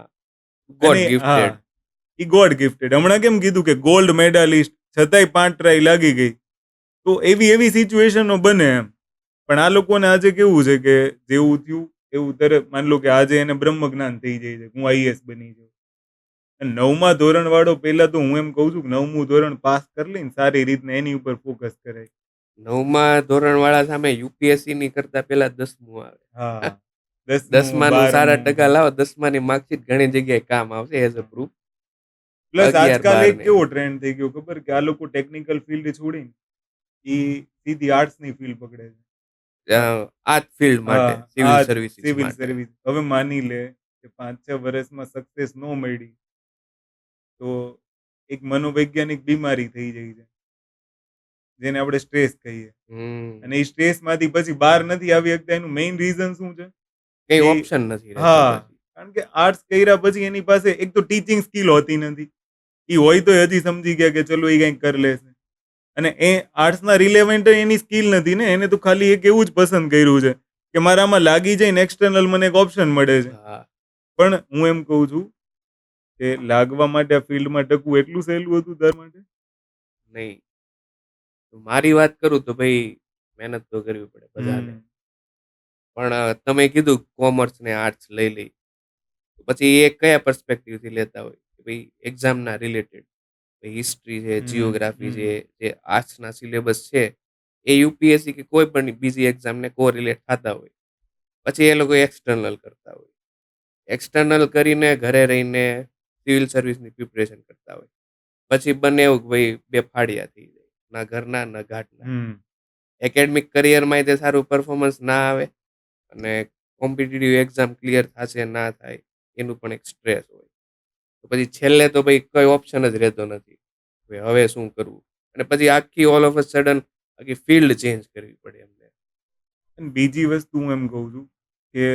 S1: અને
S2: ગોડ
S1: હા,
S2: ગિફ્ટેડ.
S1: એ ગોડ ગિફ્ટેડ. હમણાં કેમ કીધું કે ગોલ્ડ મેડાલિસ્ટ, છતાંય 5 ટ્રાય લાગી ગઈ. તો એવી એવી સિચ્યુએશનો બને એમ. પણ આ લોકોને આજે કેવું છે કે જેવું થયું એવું તરત, માન લો કે આજે એને બ્રહ્મ જ્ઞાન થઈ જાય છે, હું આઈએએસ બની જાઉં. અને 9મા ધોરણ વાળો પહેલા તો હું એમ કહું છું કે 9મું ધોરણ પાસ કરી લઈને સારી રીતના એની ઉપર ફોકસ કરે.
S2: 9મા ધોરણ વાળા સામે યુપીએસસી ની કરતા પેલા 10મું આવે.
S1: હા, 10મું,
S2: 10માનું સારા
S1: 12મું.
S2: ટકા લાવો, 10માની માર્કશીટ ઘણી જગ્યાએ કામ આવશે એઝ અ પ્રૂફ.
S1: પ્લસ
S2: 11
S1: આજકાલ
S2: 12
S1: એક
S2: ને
S1: કેવો ટ્રેન્ડ થઈ ગયો ખબર, કે આ લોકો ટેકનિકલ ફિલ્ડ છોડીને ઈ સીધી આર્ટ્સની ફિલ્ડ પકડે છે.
S2: આ ફિલ્ડ માટે,
S1: હા,
S2: સિવિલ
S1: આ
S2: સર્વિસીસ
S1: સિવિલ
S2: માટે.
S1: સર્વિસ. હવે માની લે કે 5-6 વર્ષમાં સક્સેસ ન મળી તો એક મનોવૈજ્ઞાનિક બીમારી થઈ જાય છે, જેને આપણે સ્ટ્રેસ કહીએ.
S2: હમ
S1: અને એ સ્ટ્રેસમાંથી પછી બહાર નથી આવી શકતા. એનું મેઇન રીઝન શું છે
S2: કઈ
S1: કે
S2: ઓપ્શન નથી રહેતો
S1: હા,
S2: પછી.
S1: કારણ કે આર્ટ્સ કર્યા પછી એની પાસે એક તો ટીચિંગ સ્કિલ હોતી નથી. એ હોય તો હજી સમજી ગયા કે ચલો એ કંઈક કરી લેશે. અને એ આર્ટ્સના રિલેવન્ટ એની સ્કિલ નથી ને, એને તો ખાલી એક એવું જ પસંદ કર્યું છે કે મારામાં લાગી જાય ને એક્સટર્નલ મને એક ઓપ્શન મળે છે.
S2: હા,
S1: પણ હું એમ કહું છું કે લાગવા માટે આ ફિલ્ડમાં ટકવું એટલું સહેલું હતું તાર માટે?
S2: નહીં. મારી વાત કરું તો ભાઈ મહેનત તો કરવી પડે બધાને.
S1: હમ
S2: પણ તમે કીધું કોમર્સ ને આર્ટ્સ લઈ લઈ, તો પછી એ કયા પર્સપેક્ટિવથી લેતા હોય કે ભાઈ એક્ઝામના રિલેટેડ. હિસ્ટ્રી છે,
S1: હમ
S2: જીઓગ્રાફી છે,
S1: હમ
S2: જે આર્ટ્સના સિલેબસ છે, એ યુપીએસસી કે કોઈ પણ બીજી એક્ઝામને કોરિલેટ થતા હોય. પછી એ લોકો એક્સટર્નલ કરતા હોય. એક્સટર્નલ કરીને ઘરે રહીને સિવિલ સર્વિસની પ્રિપરેશન કરતા હોય. પછી બને એવું કે ભાઈ બે ફાડિયા થઈ જાય, ના ઘરના ના ઘાટના.
S1: હમ
S2: એકેડમિક કરિયરમાં તે સારું પરફોર્મન્સ ના આવે, અને કોમ્પિટિટિવ એક્ઝામ ક્લિયર થશે ના થાય એનું પણ એક સ્ટ્રેસ હોય. તો પછી છેલ્લે તો ભાઈ કોઈ ઓપ્શન જ રહેતો નથી, ભાઈ હવે શું કરવું. અને પછી આખી ઓલ ઓફ અ સડન આખી ફિલ્ડ ચેન્જ કરવી પડે એમને.
S1: અને બીજી વસ્તુ હું એમ કહું છું કે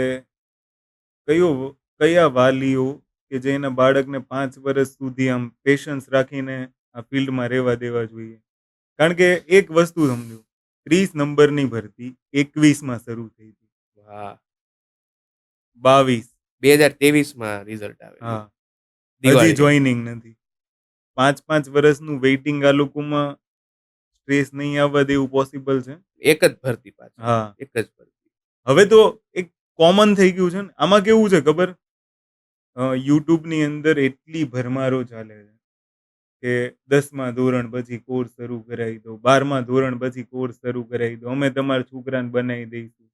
S1: કયા વાલીઓ કે જે એના બાળકને 5 વર્ષ સુધી આમ પેશન્સ રાખીને આ ફિલ્ડમાં રહેવા દેવા જોઈએ. કારણ કે એક વસ્તુ સમજો, 30 નંબરની ભરતી 21માં શરૂ થઈ હતી,
S2: હા,
S1: 22,
S2: 2023માં રિઝલ્ટ આવેલું,
S1: હા, હજી
S2: દિવાળી ટાઈમે.
S1: જોઈનિંગ નથી. 5-5 વર્ષનું વેઇટિંગ આ લોકોમાં સ્ટ્રેસ નહીં આવવા દેવું પોસિબલ છે?
S2: એક જ ભરતી પાછી,
S1: હા,
S2: એક જ ભરતી.
S1: હવે તો એક કોમન થઈ ગયું છે ને. આમાં કેવું છે ખબર, યુટ્યુબની અંદર એટલી ભરમારો ચાલે છે કે 10મા ધોરણ પછી કોર્સ શરૂ કરાવી દો, 12મા ધોરણ પછી કોર્સ શરૂ કરાવી દો, અમે તમારા છોકરાને બનાવી દઈશું.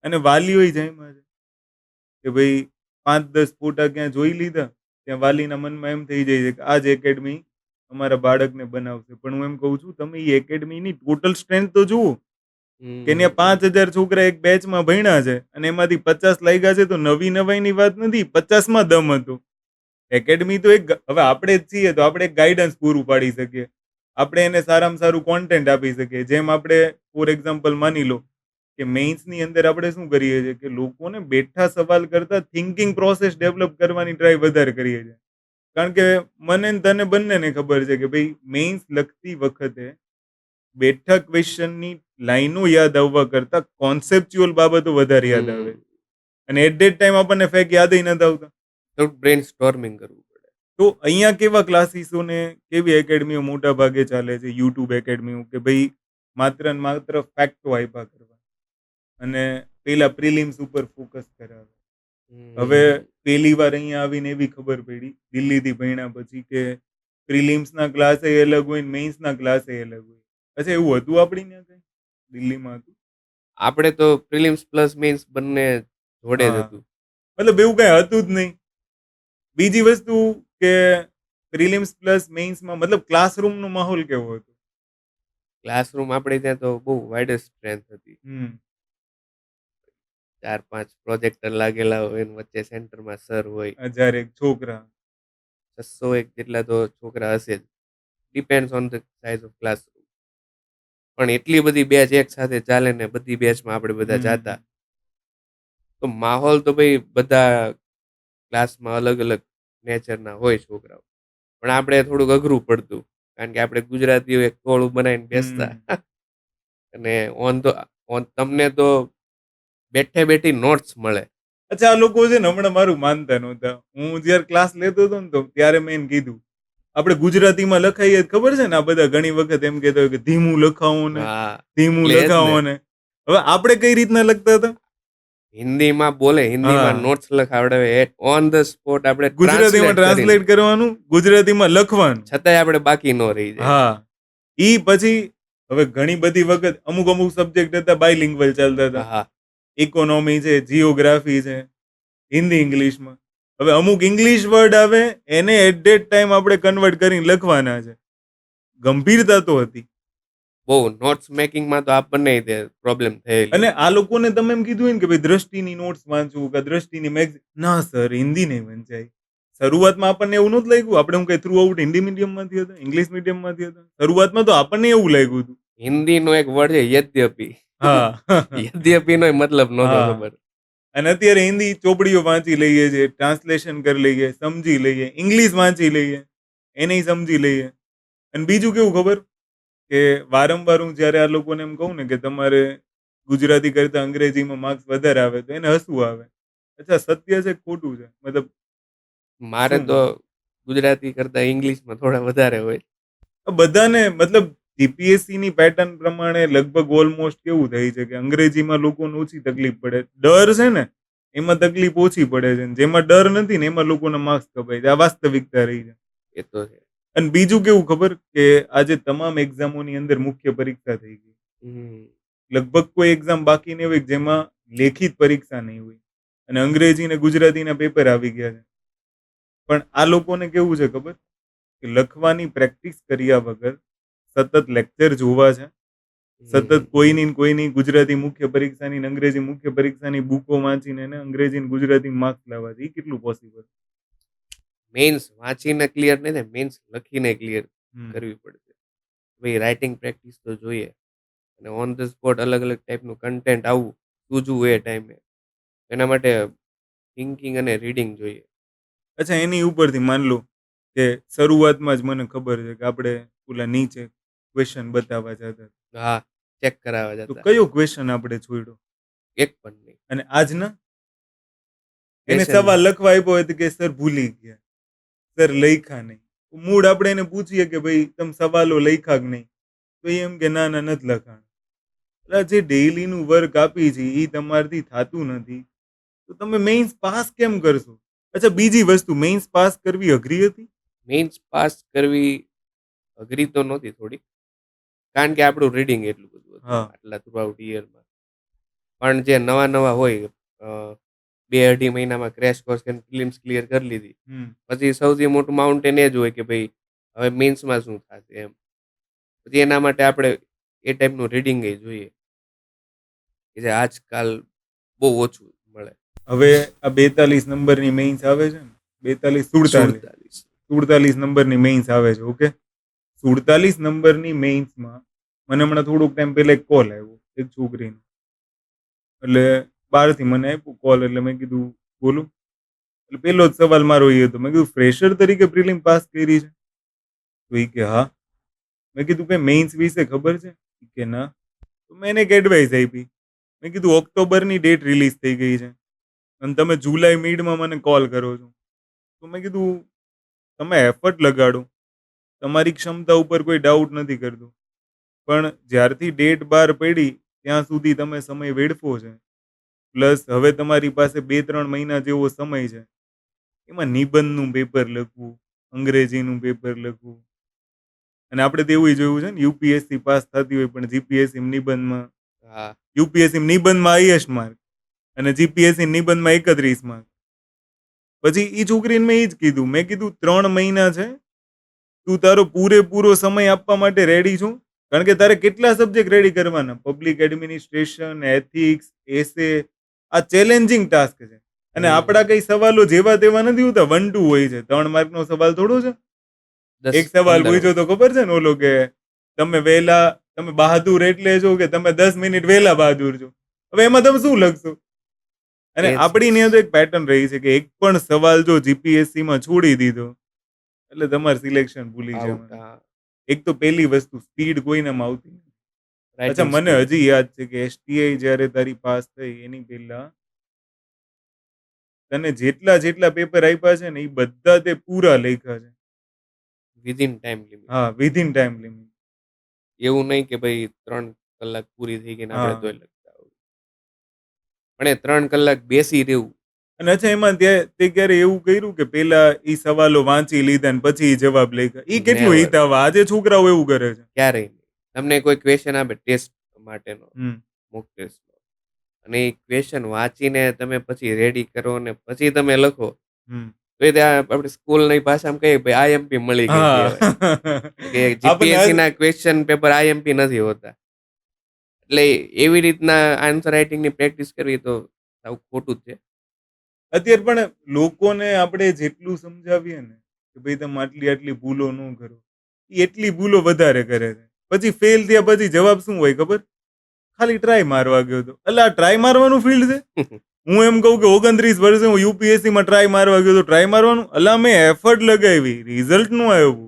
S1: અને વાલીઓ જાય કે ભાઈ 5-10 ફોટા ક્યાં જોઈ લીધા, ત્યાં વાલીના મનમાં એમ થઈ જાય છે કે આ જ એકેડમી અમારા બાળકને બનાવશે. પણ હું એમ કહું છું, તમે એ એકેડમીની ટોટલ સ્ટ્રેન્થ તો જુઓ, કે ત્યાં
S2: હમ
S1: 5,000 છોકરા એક બેચમાં ભણ્યા છે અને એમાંથી 50 લાગ્યા છે, તો નવી નવાઈની વાત નથી, 50માં દમ હતો. એકેડમી તો એક, હવે આપણે જ છીએ તો આપણે એક ગાઈડન્સ પૂરું પાડી શકીએ. આપણે એને સારામાં સારું કોન્ટેન્ટ આપી શકીએ. જેમ આપણે ફોર એક્ઝામ્પલ માની લો કે મેઇન્સની અંદર આપણે શું કરીએ છીએ કે લોકોને બેઠા સવાલ કરતા થિંકિંગ પ્રોસેસ ડેવલપ કરવાની ટ્રાય વધારે કરીએ છીએ. કારણ કે મને ને તને બંનેને ખબર છે કે ભાઈ મેઇન્સ લખતી વખતે બેઠા ક્વેશ્ચનની લાઈનો યાદ આવવા કરતા કોન્સેપ્ચ્યુઅલ બાબતો વધારે યાદ આવે.
S2: હમ
S1: અને એટ ધેટ ટાઈમ આપણને ફેક યાદ નથી આવતા.
S2: થોડુંક બ્રેન સ્ટોર્મિંગ કરવું પડે.
S1: તો અહીંયા કેવા ક્લાસીસો ને કેવી એકેડમીઓ મોટા ભાગે ચાલે છે, યુટ્યુબ એકેડમીઓ, કે ભાઈ માત્ર ને માત્ર ફેક્ટો આપ્યા કરવા. અને પેલા પ્રિલિમ્સ ઉપર ફોકસ કરાવે. હવે
S2: હમ.
S1: પહેલી વાર અહીંયા આવીને એવી ખબર પડી દિલ્હીથી ભણ્યા પછી કે પ્રિલિમ્સના ક્લાસ અલગ હોય ને મેઇન્સના ક્લાસ અલગ હોય. અચ્છા એવું હતું આપણી ત્યાં કઈ દિલ્હીમાં હતું?
S2: આપણે તો પ્રિલિમ્સ પ્લસ મેન્સ બંને જોડે જ
S1: હા,
S2: હતું.
S1: મતલબ એવું કઈ હતું જ નહીં. બીજી વસ્તુ કે પ્રિલિમ્સ પ્લસ મેઇન્સમાં મતલબ ક્લાસરૂમનો માહોલ કેવો હતો?
S2: ક્લાસરૂમ આપણે ત્યાં તો બહુ વાઇડ સ્ટ્રેન્થ હતી.
S1: હમ
S2: 4-5 પ્રોજેક્ટર લાગેલા હોય ને વચ્ચે સેન્ટરમાં સર હોય.
S1: 1001 છોકરા.
S2: 601 જેટલા તો છોકરા હશે જ. Depends on the size of classroom. પણ એટલી બધી બેચ એક સાથે ચાલે ને બધી બેચમાં આપણે બધા જાતા.
S1: હમ
S2: તો માહોલ તો ભાઈ બધા ક્લાસમાં અલગ અલગ નેચરના હોય છોકરાઓ. પણ આપણે થોડુંક અઘરું પડતું. કારણ કે આપણે ગુજરાતીઓ એક ટોળું બનાવીને બેસતા.
S1: હમ
S2: અને તમને તો બેઠે બેઠી નોટ્સ મળે.
S1: અચ્છા આ લોકો છે ને હમણાં મારું માનતા નહોતા. હું જ્યારે ક્લાસ લેતો હતો ને તો ત્યારે મેં એને કીધું આપણે ગુજરાતીમાં લખાઈએ તો ખબર છે ને આ બધા ઘણી વખત એમ કહેતા હોય કે ધીમું લખાવો ને
S2: હા,
S1: ધીમું
S2: એટલે જ ને.
S1: લખાવો ને. હવે આપણે કઈ રીતના લખતા હતા?
S2: હિન્દીમાં બોલે, હિન્દીમાં
S1: હા,
S2: નોટ્સ લખાવડાવે, ઓન ધ સ્પોટ આપણે
S1: ગુજરાતીમાં
S2: ટ્રાન્સલેટ કરીને.
S1: ટ્રાન્સલેટ કરવાનું, ગુજરાતીમાં લખવાનું.
S2: છતાંય આપણે બાકી ન રહી જાય.
S1: હા, ઈ પછી હવે ઘણી બધી વખત અમુક અમુક સબ્જેક્ટ હતા બાયલિંગ્વલ ચાલતા હતા.
S2: હા,
S1: ઇકોનોમી છે, જીઓગ્રાફી છે, હિન્દી ઇંગ્લિશમાં. હવે અમુક ઇંગ્લિશ વર્ડ આવે એને એટ ધેટ ટાઈમ આપણે કન્વર્ટ કરીને લખવાના છે. ગંભીરતા તો હતી.
S2: બહુ નોટ્સ મેકિંગમાં તો આપણને તે પ્રોબ્લેમ થયેલી.
S1: અને આ લોકોને તમે એમ કીધું હોય ને કે ભાઈ દ્રષ્ટિની નોટ્સ વાંચવું કે દ્રષ્ટિની મેગઝીન, ના સર હિન્દી નહીં વંચાય. શરૂઆતમાં આપણને એવું નહોતું લાગ્યું. આપણે હું કઈ થ્રુ આઉટ હિન્દી મીડિયમમાંથી હતા, ઇંગ્લિશ મીડિયમમાંથી હતા. શરૂઆતમાં તો આપણને એવું લાગ્યું હતું.
S2: હિન્દીનો એક વર્ડ છે યદ્યપી.
S1: હા
S2: યદ્યપીનો મતલબ નહોતો
S1: હા.
S2: ખબર.
S1: અને અત્યારે હિન્દી ચોપડીઓ વાંચી લઈએ છીએ, ટ્રાન્સલેશન કરી લઈએ, સમજી લઈએ, ઇંગ્લિશ વાંચી લઈએ, એને સમજી લઈએ. અને બીજું કેવું ખબર કે વારંવાર હું જ્યારે આ લોકોને એમ કહું ને કે તમારે ગુજરાતી કરતાં અંગ્રેજીમાં માર્ક્સ વધારે આવે તો એને હસવું આવે. અચ્છા સત્ય છે કે ખોટું છે? મતલબ
S2: મારે
S1: શું
S2: તો
S1: કહો?
S2: ગુજરાતી કરતાં ઇંગ્લિશમાં થોડા વધારે હોય.
S1: બધાને મતલબ જીપીએસસીની પેટર્ન પ્રમાણે લગભગ ઓલમોસ્ટ કેવું થાય છે કે અંગ્રેજીમાં લોકોને ઓછી તકલીફ પડે. ડર છે ને એમાં તકલીફ ઓછી પડે છે. અને જેમાં ડર નથી ને એમાં લોકોના માર્ક્સ કપાય છે. આ વાસ્તવિકતા રહી છે.
S2: એ તો છે.
S1: અને બીજું કેવું ખબર કે આજે તમામ એક્ઝામોની અંદર મુખ્ય પરીક્ષા થઈ ગઈ.
S2: હમ.
S1: લગભગ કોઈ એક્ઝામ બાકી નહીં હોય કે જેમાં લેખિત પરીક્ષા નહીં હોય. અને અંગ્રેજી અને ગુજરાતીના પેપર આવી ગયા છે. પણ આ લોકોને કેવું છે ખબર કે લખવાની પ્રેક્ટિસ કર્યા વગર સતત લેક્ચર જોવા છે. સતત
S2: હમ.
S1: કોઈની ને કોઈની ગુજરાતી મુખ્ય પરીક્ષાની ને અંગ્રેજી મુખ્ય પરીક્ષાની બુકો વાંચીને એને અંગ્રેજી ને ગુજરાતી માર્ક્સ લાવવા છે. એ કેટલું પોસિબલ?
S2: મેન્સ વાંચીને ક્લિયર નહીં ને મેન્સ લખીને ક્લિયર
S1: હમ
S2: કરવી પડશે. ભાઈ રાઇટિંગ પ્રેક્ટિસ તો જોઈએ. અને ઓન ધ સ્પોટ અલગ અલગ ટાઈપનું કન્ટેન્ટ આવવું સૂઝવું એ ટાઈમે એના માટે થિંકિંગ અને રીડિંગ જોઈએ.
S1: અચ્છા એની ઉપરથી માન લો કે શરૂઆતમાં જ મને ખબર છે કે આપણે ઓલા નીચે ક્વેશ્ચન બતાવવા જતા હતા.
S2: હા, ચેક કરાવવા
S1: તો
S2: જતા.
S1: કયો ક્વેશ્ચન આપણે છોડ્યો?
S2: એક પણ નહીં.
S1: અને આજના એને
S2: ક્વેશ્ચન
S1: સવાલ લખવા આપ્યો હોય તો કે સર ભૂલી ગયા, સર લખ્યા નહીં. મૂળ આપણે એને પૂછીએ કે ભાઈ તમે સવાલો લખ્યા કે નહીં, તો એ એમ કે ના ના નથી લખાણ. એટલે જે ડેઈલીનું વર્ક આપી છે એ તમારાથી થતું નથી તો તમે મેઇન્સ પાસ કેમ કરશો? અચ્છા બીજી વસ્તુ મેઇન્સ પાસ કરવી અઘરી હતી?
S2: મેન્સ પાસ કરવી અઘરી તો નહોતી થોડી. કારણ કે આપણું રીડિંગ એટલું બધું હતું
S1: હા
S2: આટલા થ્રુઆઉટ યરમાં. પણ જે નવા નવા હોય 2-2.5 મહિનામાં ક્રેશ કોર્સ કરીને ફિલ્મ્સ ક્લિયર કરી લીધી.
S1: હમ
S2: પછી સૌથી મોટું માઉન્ટેન એ જ હોય કે ભાઈ હવે મેન્સમાં શું થશે એમ. પછી એના માટે આપણે એ ટાઈપનું રીડિંગ જોઈએ કે જે આજકાલ બહુ ઓછું મળે.
S1: હવે આ 42 નંબરની મેઇન્સ આવે છે ને, 42 47
S2: 47.
S1: 47 નંબરની મેઇન્સ આવે છે. ઓકે, 47 નંબરની મેઇન્સમાં મને હમણાં થોડુંક ટાઈમ પહેલા એક કોલ આવ્યો એક છોકરીનો. એટલે બહારથી મને આપ્યું કોલ. એટલે મેં કીધું બોલું. એટલે પહેલો જ સવાલ મારો એ હતો. મેં કીધું ફ્રેશર તરીકે પ્રિલિમ પાસ કરી છે? તો એ કે હા. મેં કીધું કે મેઇન્સ વિશે ખબર છે? ઈ કે ના. તો મેં એને એક એડવાઇસ આપી. મેં કીધું ઓક્ટોબરની ડેટ રિલીઝ થઈ ગઈ છે અને તમે જુલાઈ મિડમાં મને કોલ કરો છો. તો મેં કીધું તમે એફર્ટ લગાડો. તમારી ક્ષમતા ઉપર કોઈ ડાઉટ નથી કરતો. પણ જ્યારથી ડેટ બહાર પડી ત્યાં સુધી તમે સમય વેડફો છે. પ્લસ હવે તમારી પાસે 2-3 મહિના જેવો સમય છે. એમાં નિબંધનું પેપર લખવું, અંગ્રેજીનું પેપર લખવું અને આપણે તો એવું જોયું છે ને યુપીએસસી પાસ થતી હોય પણ જીપીએસસી નિબંધમાં
S2: હા.
S1: યુપીએસસી નિબંધમાં હાઈએસ્ટ માર્ક અને જીપીએસસી નિબંધમાં 31 માર્ક. પછી એ છોકરીને મેં એ જ કીધું. મેં કીધું 3 મહિના છે. તું તારો પૂરેપૂરો સમય આપવા માટે રેડી છું? કારણ કે તારે કેટલા સબ્જેક્ટ રેડી કરવાના? પબ્લિક એડમિનિસ્ટ્રેશન, એથિક્સ, એસે આ ચેલેન્જિંગ ટાસ્ક છે. અને આપણા કઈ સવાલો જેવા તેવા નથી હોતા 1-2 હોય છે. 3 માર્કનો સવાલ થોડો છે. એક સવાલ
S2: 10-15
S1: પૂછ્યો
S2: હોય.
S1: તો ખબર છે ને ઓલો કે તમે બહાદુર એટલે છો કે તમે 10 મિનિટ વહેલા બહાદુર છો. હવે એમાં તમે શું લખશો? અને
S2: એ છે.
S1: આપણી ત્યાં તો એક પેટર્ન રહી છે કે એક પણ સવાલ જો જીપીએસસીમાં છોડી દીધો એટલે તમારે સિલેક્શન ભૂલી
S2: આઉટ.
S1: જવાનું.
S2: હા.
S1: એક તો પહેલી વસ્તુ સ્પીડ કોઈનામાં આવતી નથી. અચ્છા
S2: રાઇટિંગ
S1: મને
S2: સ્પીડ.
S1: હજી યાદ છે કે એસટીઆઈ જ્યારે તારી પાસ થઈ એની પહેલા તને જેટલા જેટલા પેપર આપ્યા છે ને એ બધા તે પૂરા લખ્યા છે.
S2: Within time limit.
S1: હા વિધિન ટાઈમ લિમિટ.
S2: એવું નહીં કે ભાઈ 3 કલાક પૂરી થઈ ગઈ ને આપણે
S1: હા
S2: તોય લખતા હોય. પણ એ 3 કલાક બેસી રહેવું.
S1: અને અચ્છા એમાં તે ક્યારે એવું કર્યું કે પેલા ઈ સવાલો વાંચી લીધા ને પછી ઈ જવાબ લખ્યા ઈ કેટલું
S2: નેવર.
S1: હિતાવા આજે છોકરાઓ એવું કરે છે.
S2: ક્યારેય નહીં. તમને કોઈ ક્વેશ્ચન આપે ટેસ્ટ માટેનો,
S1: હમ
S2: મોક ટેસ્ટનો, અને એ ક્વેશ્ચન વાંચીને તમે પછી રેડી કરો ને પછી તમે લખો,
S1: હમ
S2: તો એ ત્યાં આપણે સ્કૂલની ભાષામાં કહીએ ભાઈ આઈએમપી મળી ગઈ
S1: હા
S2: કહેવાય. કે
S1: આપણને
S2: જીપીએસસી ના ક્વેશ્ચન પેપર આઈએમપી નથી હોતા. એટલે એવી રીતના આન્સર રાઇટિંગની પ્રેક્ટિસ કરવી તો સાવ ખોટું જ છે.
S1: અત્યારે પણ લોકોને આપણે જેટલું સમજાવીએ ને કે ભાઈ તમે આટલી આટલી ભૂલો ન કરો ઈ એટલી ભૂલો વધારે કરે છે પછી ફેલ થયા પછી જવાબ શું હોય ખબર ખાલી ટ્રાય મારવા ગયો હતો એટલે આ ટ્રાય મારવાનું ફિલ્ડ છે હું એમ કહું કે 29 વર્ષે હું યુપીએસસી માં ટ્રાય મારવા ગયો તો ટ્રાય મારવાનું અલા મેં એફર્ટ લગાવી રિઝલ્ટ નું આવ્યું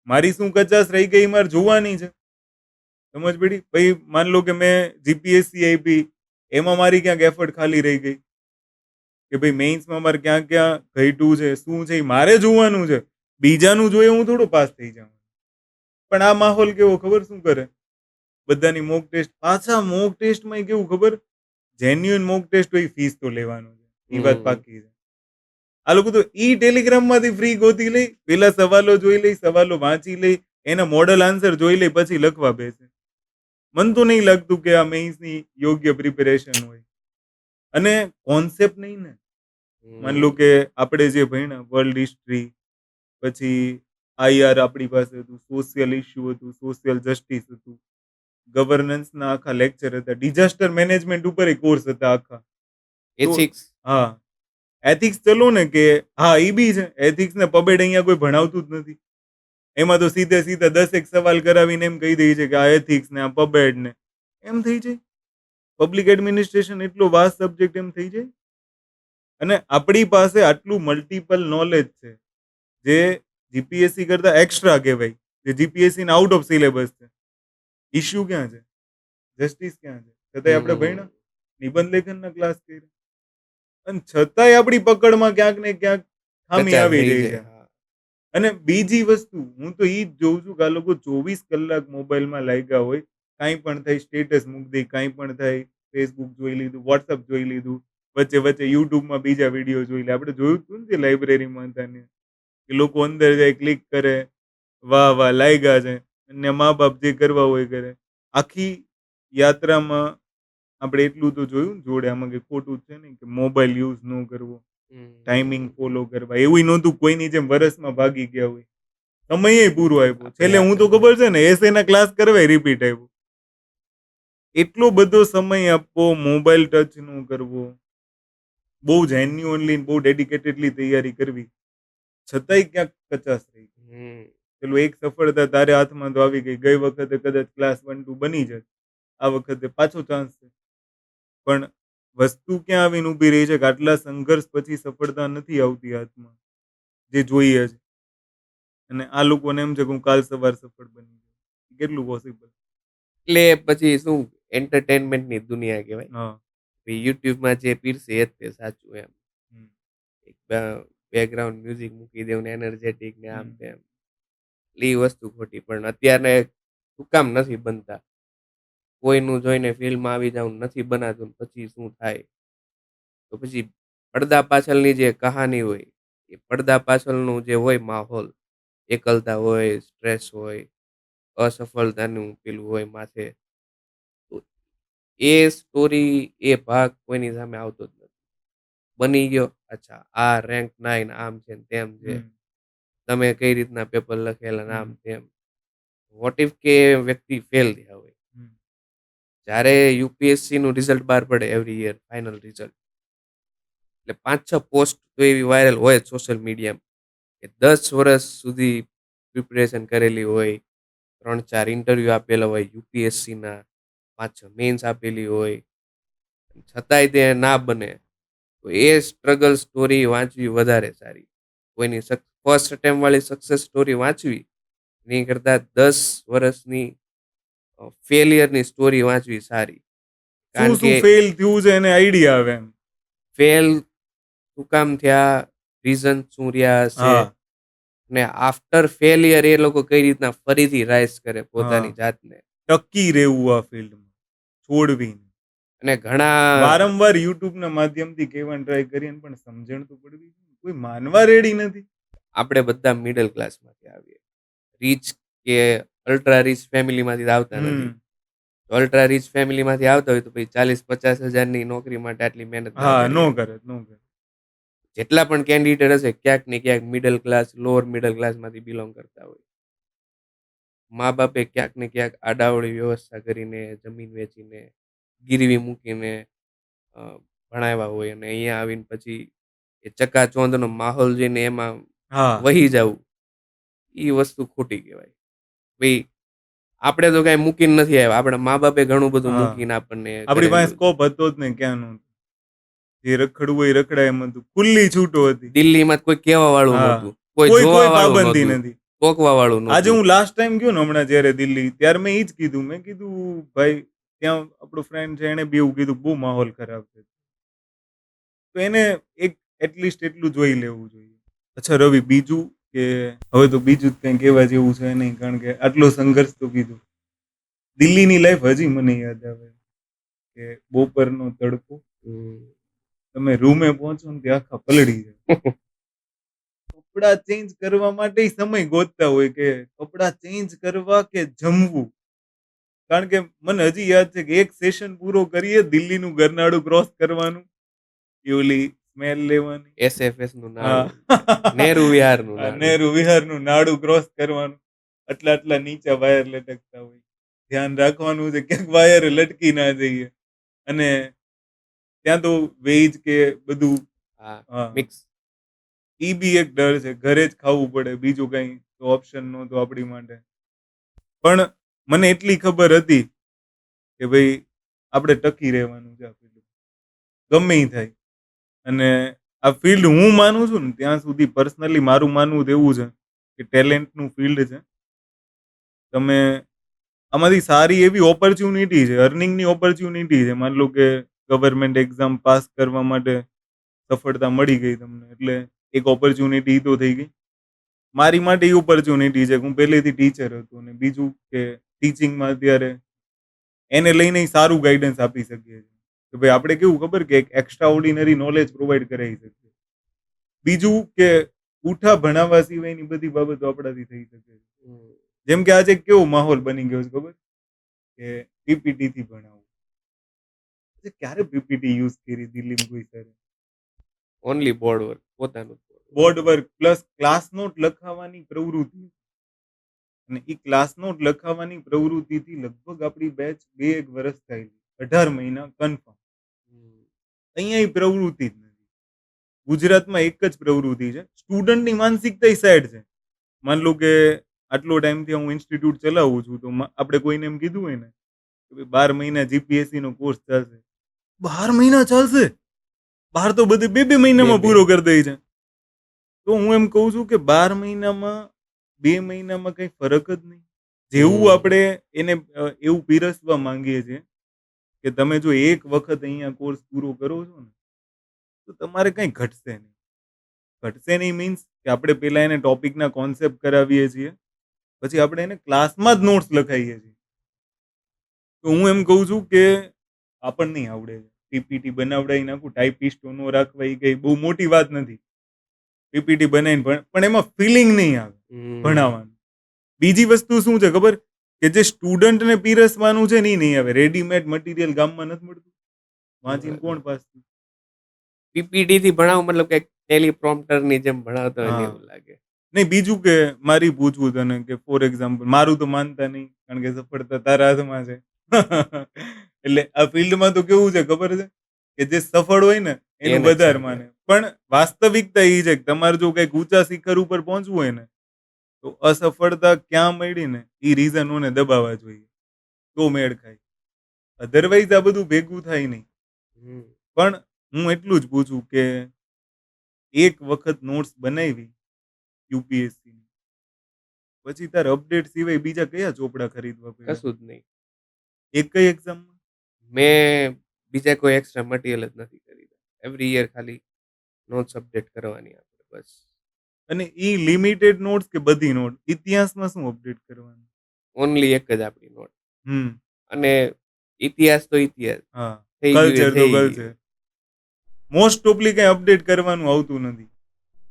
S1: મારી શું કચાશ રહી ગઈ મારે જોવાની છે સમજ પડી ભાઈ માન લો કે મેં જીપીએસસી આપી એમાં મારી ક્યાંક એફર્ટ ખાલી રહી ગઈ કે ભાઈ મેઇન્સમાં મારે ક્યાં ક્યાં ઘટ્યું છે શું છે ઈ મારે જોવાનું છે બીજાનું જોઈએ હું થોડું પાસ થઈ જાઉં પણ આ માહોલ કેવો ખબર શું કરે બધાની મોક ટેસ્ટ પાછા મોક ટેસ્ટમાં કેવું ખબર જેન્યુઅન મોક ટેસ્ટ હોય ફીસ તો લેવાનું છે એ વાત
S2: હમ.
S1: પાકી છે આ લોકો તો ઈ ટેલિગ્રામ માંથી ફ્રી ગોતી લઈ પેલા સવાલો જોઈ લઈ સવાલો વાંચી લઈ એના મોડલ આન્સર જોઈ લઈ પછી લખવા બેસે મન તો નહીં લાગતું કે આ મેઇન્સની યોગ્ય પ્રિપેરેશન હોય અને કોન્સેપ્ટ નહીં ને માન લો
S2: હમ.
S1: કે આપણે જે ભણ્યા વર્લ્ડ હિસ્ટ્રી પછી આઈઆર આપણી પાસે હતું સોશિયલ ઇસ્યુ હતું સોશિયલ જસ્ટિસ હતું ગવર્નન્સના આખા લેક્ચર હતા ડિઝાસ્ટર મેનેજમેન્ટ ઉપર કોર્સ હતા આખા તો
S2: એથિક્સ.
S1: હા એથિક્સ ચલો ને કે હા એ બી છે એથિક્સ ને પબેડ અહીંયા કોઈ ભણાવતું જ નથી એમાં તો સીધે સીધા 10 સવાલ કરાવીને એમ કહી દે છે કે આ એથિક્સ ને આ પબેડ ને એમ થઈ જાય પબ્લિક એડમિનિસ્ટ્રેશન એટલો વાસ્ટ સબ્જેક્ટ એમ થઈ જાય અને આપણી પાસે આટલું મલ્ટિપલ નોલેજ છે જે જીપીએસસી કરતા એક્સ્ટ્રા કહેવાય જે જીપીએસસી આઉટ ઓફ સિલેબસ છે ઇશ્યુ ક્યાં છે જસ્ટિસ ક્યાં છે છતાંય આપણે
S2: હમ.
S1: ભણ્યા નિબંધ લેખનના ક્લાસ કર્યા અને છતાંય આપણી પકડમાં ક્યાંક ને ક્યાંક ખામી
S2: કચાશ
S1: આવી
S2: રહી
S1: જાય છે
S2: જાય. હા.
S1: અને બીજી વસ્તુ હું તો ઈ જ જોઉં છું કે આ લોકો 24 કલાક મોબાઈલમાં લાગ્યા હોય કાંઈ પણ થાય સ્ટેટસ મૂકી દે કાંઈ પણ થાય ફેસબુક જોઈ લીધું વોટ્સઅપ જોઈ લીધું વચ્ચે વચ્ચે યુટ્યુબમાં બીજા વિડીયો જોઈ લે આપણે જોયું હતું ને જે લાઇબ્રેરીમાં હતા ને કે લોકો અંદર જાય ક્લિક કરે વાહ વાહ લાગ્યા છે અને મા બાપ જે કરવા હોય કરે આખી યાત્રામાં આપણે એટલું તો જોયું ને જોડે આમાં કે ખોટું છે ને કે મોબાઈલ યુઝ ન કરવો ટાઈમિંગ
S2: હમ.
S1: ફોલો કરવા એવું નહોતું કોઈની જેમ વરસમાં ભાગી ગયા હોય સમય પૂરો આપ્યો
S2: આપણે
S1: છેલ્લે હું તો
S2: આપણે
S1: ખબર છે ને એસે ના ક્લાસ કરવા રિપીટ આવ્યો એટલો બધો સમય આપવો મોબાઈલ ટચ નો કરવો બહુ જેન્યુઅનલી બહુ ડેડિકેટેડલી તૈયારી કરવી છતાંય ક્યાંક કચાશ રહી ગઈ.
S2: હમ.
S1: પેલું એક સફળતા તારે હાથમાં તો આવી ગઈ ગઈ વખતે કદાચ ક્લાસ 1-2 બની જાય આ વખતે પાછો ચાન્સ છે પણ વસ્તુ ક્યાં આવીને ઊભી રહી છે કે આટલા સંઘર્ષ પછી સફળતા નથી આવતી હાથમાં જે જોઈએ છે અને આ લોકોને એમ છે કે હું કાલ સવાર સફળ બની જાઉં કેટલું પોસિબલ
S2: એટલે પછી શું એન્ટરટેનમેન્ટની દુનિયા કહેવાય.
S1: હા
S2: યુટ્યુબમાં જે પીરસે એ જ તે સાચું એમ.
S1: હમ,
S2: એક બેકગ્રાઉન્ડ મ્યુઝિક મૂકી દેવું ને એનર્જેટિક ને આમ
S1: હમ.
S2: તેમ. એટલે એ વસ્તુ ખોટી પણ અત્યારે શું કામ નથી બનતા. કોઈનું જોઈને ફિલ્મ આવી જાવ નથી બનાતું ને પછી શું થાય. તો પછી પડદા પાછળની જે કહાની હોય એ પડદા પાછળનું જે હોય માહોલ, એકલતા હોય, સ્ટ્રેસ હોય, અસફળતાનું પેલું હોય માથે, તો એ સ્ટોરી એ ભાગ કોઈની સામે આવતો જ નથી. બની ગયો, અચ્છા આ રેન્ક 9 આમ છે ને તેમ છે,
S1: હમ
S2: તમે કઈ રીતના પેપર લખેલા ને આમ
S1: હમ
S2: તેમ. વોટ ઇફ કે વ્યક્તિ ફેલ થયા હોય,
S1: હમ
S2: જ્યારે યુપીએસસી નું રિઝલ્ટ બહાર પડે એવરી યર ફાઇનલ રિઝલ્ટ, એટલે 5-6 પોસ્ટ તો એવી વાયરલ હોય સોશિયલ મીડિયામાં કે 10 વર્ષ સુધી પ્રિપરેશન કરેલી હોય, 3-4 ઇન્ટરવ્યુ આપેલા હોય યુપીએસસી ના, 5-6 મેન્સ આપેલી હોય, છતાંય તે ના બને. તો એ સ્ટ્રગલ સ્ટોરી વાંચવી વધારે સારી. કોઈની ફર્સ્ટ અટેમ્પ વાળી સક્સેસ સ્ટોરી વાંચવી એની કરતાં 10 વર્ષની ફેલિયરની સ્ટોરી વાંચવી સારી.
S1: શું
S2: કારણ કે
S1: શું ફેલ થયું છે એને આઈડિયા આવે એમ.
S2: ફેલ શું કામ થયા, રીઝન શું રહ્યા હશે,
S1: હા
S2: ને આફ્ટર ફેલિયર એ લોકો કઈ રીતના ફરીથી રાઇઝ કરે
S1: હા
S2: પોતાની જાતને.
S1: ટકી રહેવું આ ફિલ્ડમાં, છોડવી નહીં.
S2: અને ઘણા
S1: વારંવાર યુટ્યુબના માધ્યમથી કહેવાની ટ્રાય કરીને પણ સમજણ તો પડવી જોઈએ. કોઈ માનવા રેડી નથી.
S2: આપણે બધા મિડલ ક્લાસમાંથી આવીએ, રીચ કે અલ્ટ્રા રીચ ફેમિલીમાંથી આવતા નથી.
S1: હમ
S2: અલ્ટ્રા રીચ ફેમિલીમાંથી આવતા હોય તો પછી 40-50 હજારની નોકરી માટે આટલી મહેનત ના
S1: હા નો
S2: કરીએ.
S1: કરે નો કરે.
S2: જેટલા પણ કેન્ડિડેટ હશે ક્યાંક ને ક્યાંક મિડલ ક્લાસ, લોઅર મિડલ ક્લાસમાંથી બિલોંગ કરતા હોય. મા બાપે ક્યાંક ને ક્યાંક આડાવડી વ્યવસ્થા કરીને, જમીન વેચીને, ગીરવી મૂકીને અ, ભણાવ્યા હોય, અને અહીંયા આવીને પછી એ ચકાચોંધનો માહોલ જોઈને એમાં
S1: હા
S2: વહી જવું, એ વસ્તુ ખોટી કહેવાય. ભાઈ આપણે તો કાંઈ મૂકીને નથી આવ્યા, આપણા મા બાપે ઘણું બધું
S1: હા
S2: મૂકીને આપણને
S1: આપણી પાસે
S2: કરેલું છે.
S1: સ્કોપ હતો જ નહીં ક્યાંનું. જે રખડવું હોય એ રખડાય એમ હતું, ખુલ્લી છૂટો હતી.
S2: દિલ્હીમાં કોઈ કહેવા વાળું
S1: હા
S2: નહોતું, કોઈ
S1: કોઈ
S2: જોવા
S1: કોઈ
S2: વાળું
S1: પાબંદી
S2: નહોતું,
S1: નથી.
S2: ટોકવા વાળું
S1: આજે
S2: નહોતું.
S1: હું લાસ્ટ ટાઈમ ગયો ને હમણાં જ્યારે દિલ્હી, ત્યારે મેં એ જ કીધું. મેં કીધું ભાઈ ત્યાં આપણો ફ્રેન્ડ છે એને બી એવું કીધું બહુ માહોલ ખરાબ છે. તો એને એક એટલીસ્ટ એટલું જોઈ લેવું જોઈએ. અચ્છા રવિ, બીજું કે હવે તો બીજું જ કંઈ કહેવા જેવું છે નહીં, કારણ કે આટલો સંઘર્ષ તો કીધું. દિલ્હીની લાઈફ હજી મને યાદ આવે કે બપોરનો તડકો,
S2: હમ.
S1: તમે રૂમે પહોંચો ને ત્યાં આખા પલળી જાય. કપડાં ચેન્જ કરવા માટે સમય ગોતતા હોય કે કપડાં ચેન્જ કરવા કે જમવું. કારણ કે મને હજી યાદ છે કે એક સેશન પૂરો કરીએ દિલ્હીનું ગરનાળું ક્રોસ કરવાનું, એ ઓલી સ્મેલ લેવાની.
S2: એસએફએસ નું
S1: હા
S2: નાડું, નહેરુ વિહારનું
S1: હા,
S2: નાડું.
S1: નહેરુ વિહારનું નાડું ક્રોસ કરવાનું. આટલા આટલા નીચા વાયર લટકતા હોય, ધ્યાન રાખવાનું છે ક્યાંક વાયર લટકી ના જઈએ. અને ત્યાં તો વેજ કે બધું.
S2: હા,
S1: હા,
S2: મિક્સ.
S1: ઈ બી એક ડર છે, ઘરે જ ખાવું પડે, બીજું કઈ તો ઓપ્શન નહોતું આપણી માટે. પણ મને એટલી ખબર હતી કે ભાઈ આપણે ટકી રહેવાનું છે આ ફિલ્ડ, ગમે ઈ થાય. અને આ ફિલ્ડ હું માનું છું ને ત્યાં સુધી પર્સનલી મારું માનવું તો એવું છે કે ટેલેન્ટનું ફિલ્ડ છે. તમે આમાંથી સારી એવી ઓપોર્ચ્યુનિટી છે, અર્નિંગની ઓપોર્ચ્યુનિટી છે. માન લો કે ગવર્મેન્ટ એક્ઝામ પાસ કરવા માટે સફળતા મળી ગઈ તમને, એટલે એક ઓપોર્ચ્યુનિટી તો થઈ ગઈ. મારી માટે એ ઓપોર્ચ્યુનિટી છે કે હું પહેલેથી ટીચર હતો, અને બીજું કે ટીચિંગમાં અત્યારે એને લઈને સારું ગાઈડન્સ આપી શકીએ છીએ કે ભાઈ આપણે કેવું ખબર કે એક એક્સ્ટ્રા ઓર્ડિનરી નોલેજ પ્રોવાઈડ કરાવી શકીએ. બીજું કે ઉઠા ભણાવવા સિવાયની બધી બાબતો આપણાથી થઈ શકે છે. જેમ કે આજે કેવો માહોલ બની ગયો છે ખબર, કે પીપીટી થી ભણાવવું. ક્યારે પીપીટી યુઝ કરી દિલ્હીમાં કોઈ સર?
S2: ઓનલી બોર્ડ વર્ક, પોતાનું
S1: board work plus class note લખાવવાની પ્રવૃત્તિ. અને એ ક્લાસ નોટ લખાવવાની પ્રવૃત્તિથી લગભગ આપણી બેચ 2-1 વર્ષ થયેલી, 18 મહિના કન્ફર્મ. અહીંયા એ પ્રવૃત્તિ જ નથી. ગુજરાતમાં એક જ પ્રવૃત્તિ છે, સ્ટુડન્ટની માનસિકતા સાઈડ છે. માન લો કે આટલો ટાઈમથી હું ઇન્સ્ટિટ્યૂટ ચલાવું છું, તો આપણે કોઈને એમ કીધું હોય ને કે ભાઈ 12 મહિના જીપીએસસી નો કોર્સ ચાલશે. 12 મહિના ચાલશે? બહાર તો બધે 2-2
S2: બે
S1: મહિનામાં
S2: બે
S1: પૂરો કરી દે છે. તો હું એમ કહું છું કે 12 મહિનામાં 2 મહિનામાં કઈ ફરક જ નહીં. જેવું આપણે એને એવું પીરસવા માંગીએ છીએ કે તમે જો એક વખત અહીંયા કોર્સ પૂરો કરો છો ને, તો તમારે કંઈ ઘટશે નહીં. ઘટશે નહીં મીન્સ કે આપણે પહેલા એને ટોપિકના કોન્સેપ્ટ કરાવીએ છીએ, પછી આપણે એને ક્લાસમાં જ નોટ્સ લખાઈએ છીએ. તો હું એમ કહું છું કે આપણને નહીં આવડે છે. પીપીટી બનાવડાવી નાખું, ટાઈપિસ્ટો નો રાખવા એ કંઈ બહુ મોટી વાત નથી. પીપીટી બનાવીને પણ એમાં ફિલિંગ નહીં આવે ભણાવવાનું. બીજી વસ્તુ શું છે ખબર? કે જે સ્ટુડન્ટને પીરસવાનું છે ને ઈ નહીં આવે. રેડીમેડ મટીરિયલ ગામમાં નથી મળતું. વાંચીને કોણ પાસ થયું?
S2: પીપીટી થી ભણાવું મતલબ કે ટેલિપ્રોમ્પ્ટર ની જેમ ભણાવતો હોય ને
S1: હા.
S2: એવું લાગે.
S1: નહીં બીજું કે મારી પૂછવું તને કે ફોર એક્ઝામ્પલ મારું તો માનતા નહીં કારણ કે સફળતા તારા હાથમાં છે. એટલે આ ફિલ્ડમાં તો કેવું છે ખબર છે? કે જે સફળ હોય ને એનું
S2: એને જ
S1: વધારે
S2: સાંભળે.
S1: માને. પણ વાસ્તવિકતા એ છે કે તમારે જો કંઈક ઊંચા શિખર ઉપર પહોંચવું હોય ને તો અસફળતા ક્યાં મળી ને એ રીઝનોને દબાવવા જોઈએ. તો મેળ ખાય. અધરવાઇઝ આ બધું ભેગું થાય નહીં.
S2: હમ.
S1: પણ હું એટલું જ પૂછું કે એક વખત નોટ્સ બનાવી યુપીએસસી પછી તાર અપડેટ સિવાય બીજા કયા ચોપડા ખરીદવા પડ્યા?
S2: કશું જ નહીં.
S1: એક કઈ એક્ઝામમાં?
S2: મેં બીજા કોઈ એક્સ્ટ્રા મટીરિયલ જ નથી ખરીદ્યા. એવરી યર ખાલી નોટ્સ અપડેટ કરવાની આપણે બસ.
S1: અને ઈ લિમિટેડ નોટ્સ કે બધી નોટ? ઇતિહાસમાં શું અપડેટ કરવાનું?
S2: ઓનલી એક જ આપણી નોટ.
S1: હમ
S2: અને ઇતિહાસ તો ઇતિહાસ
S1: હા
S2: થઈ ગયું એ
S1: કલ્ચર તો
S2: થઈ
S1: કલ્ચર.
S2: ગયું.
S1: મોસ્ટ ઓફલી કઈ અપડેટ કરવાનું આવતું નથી.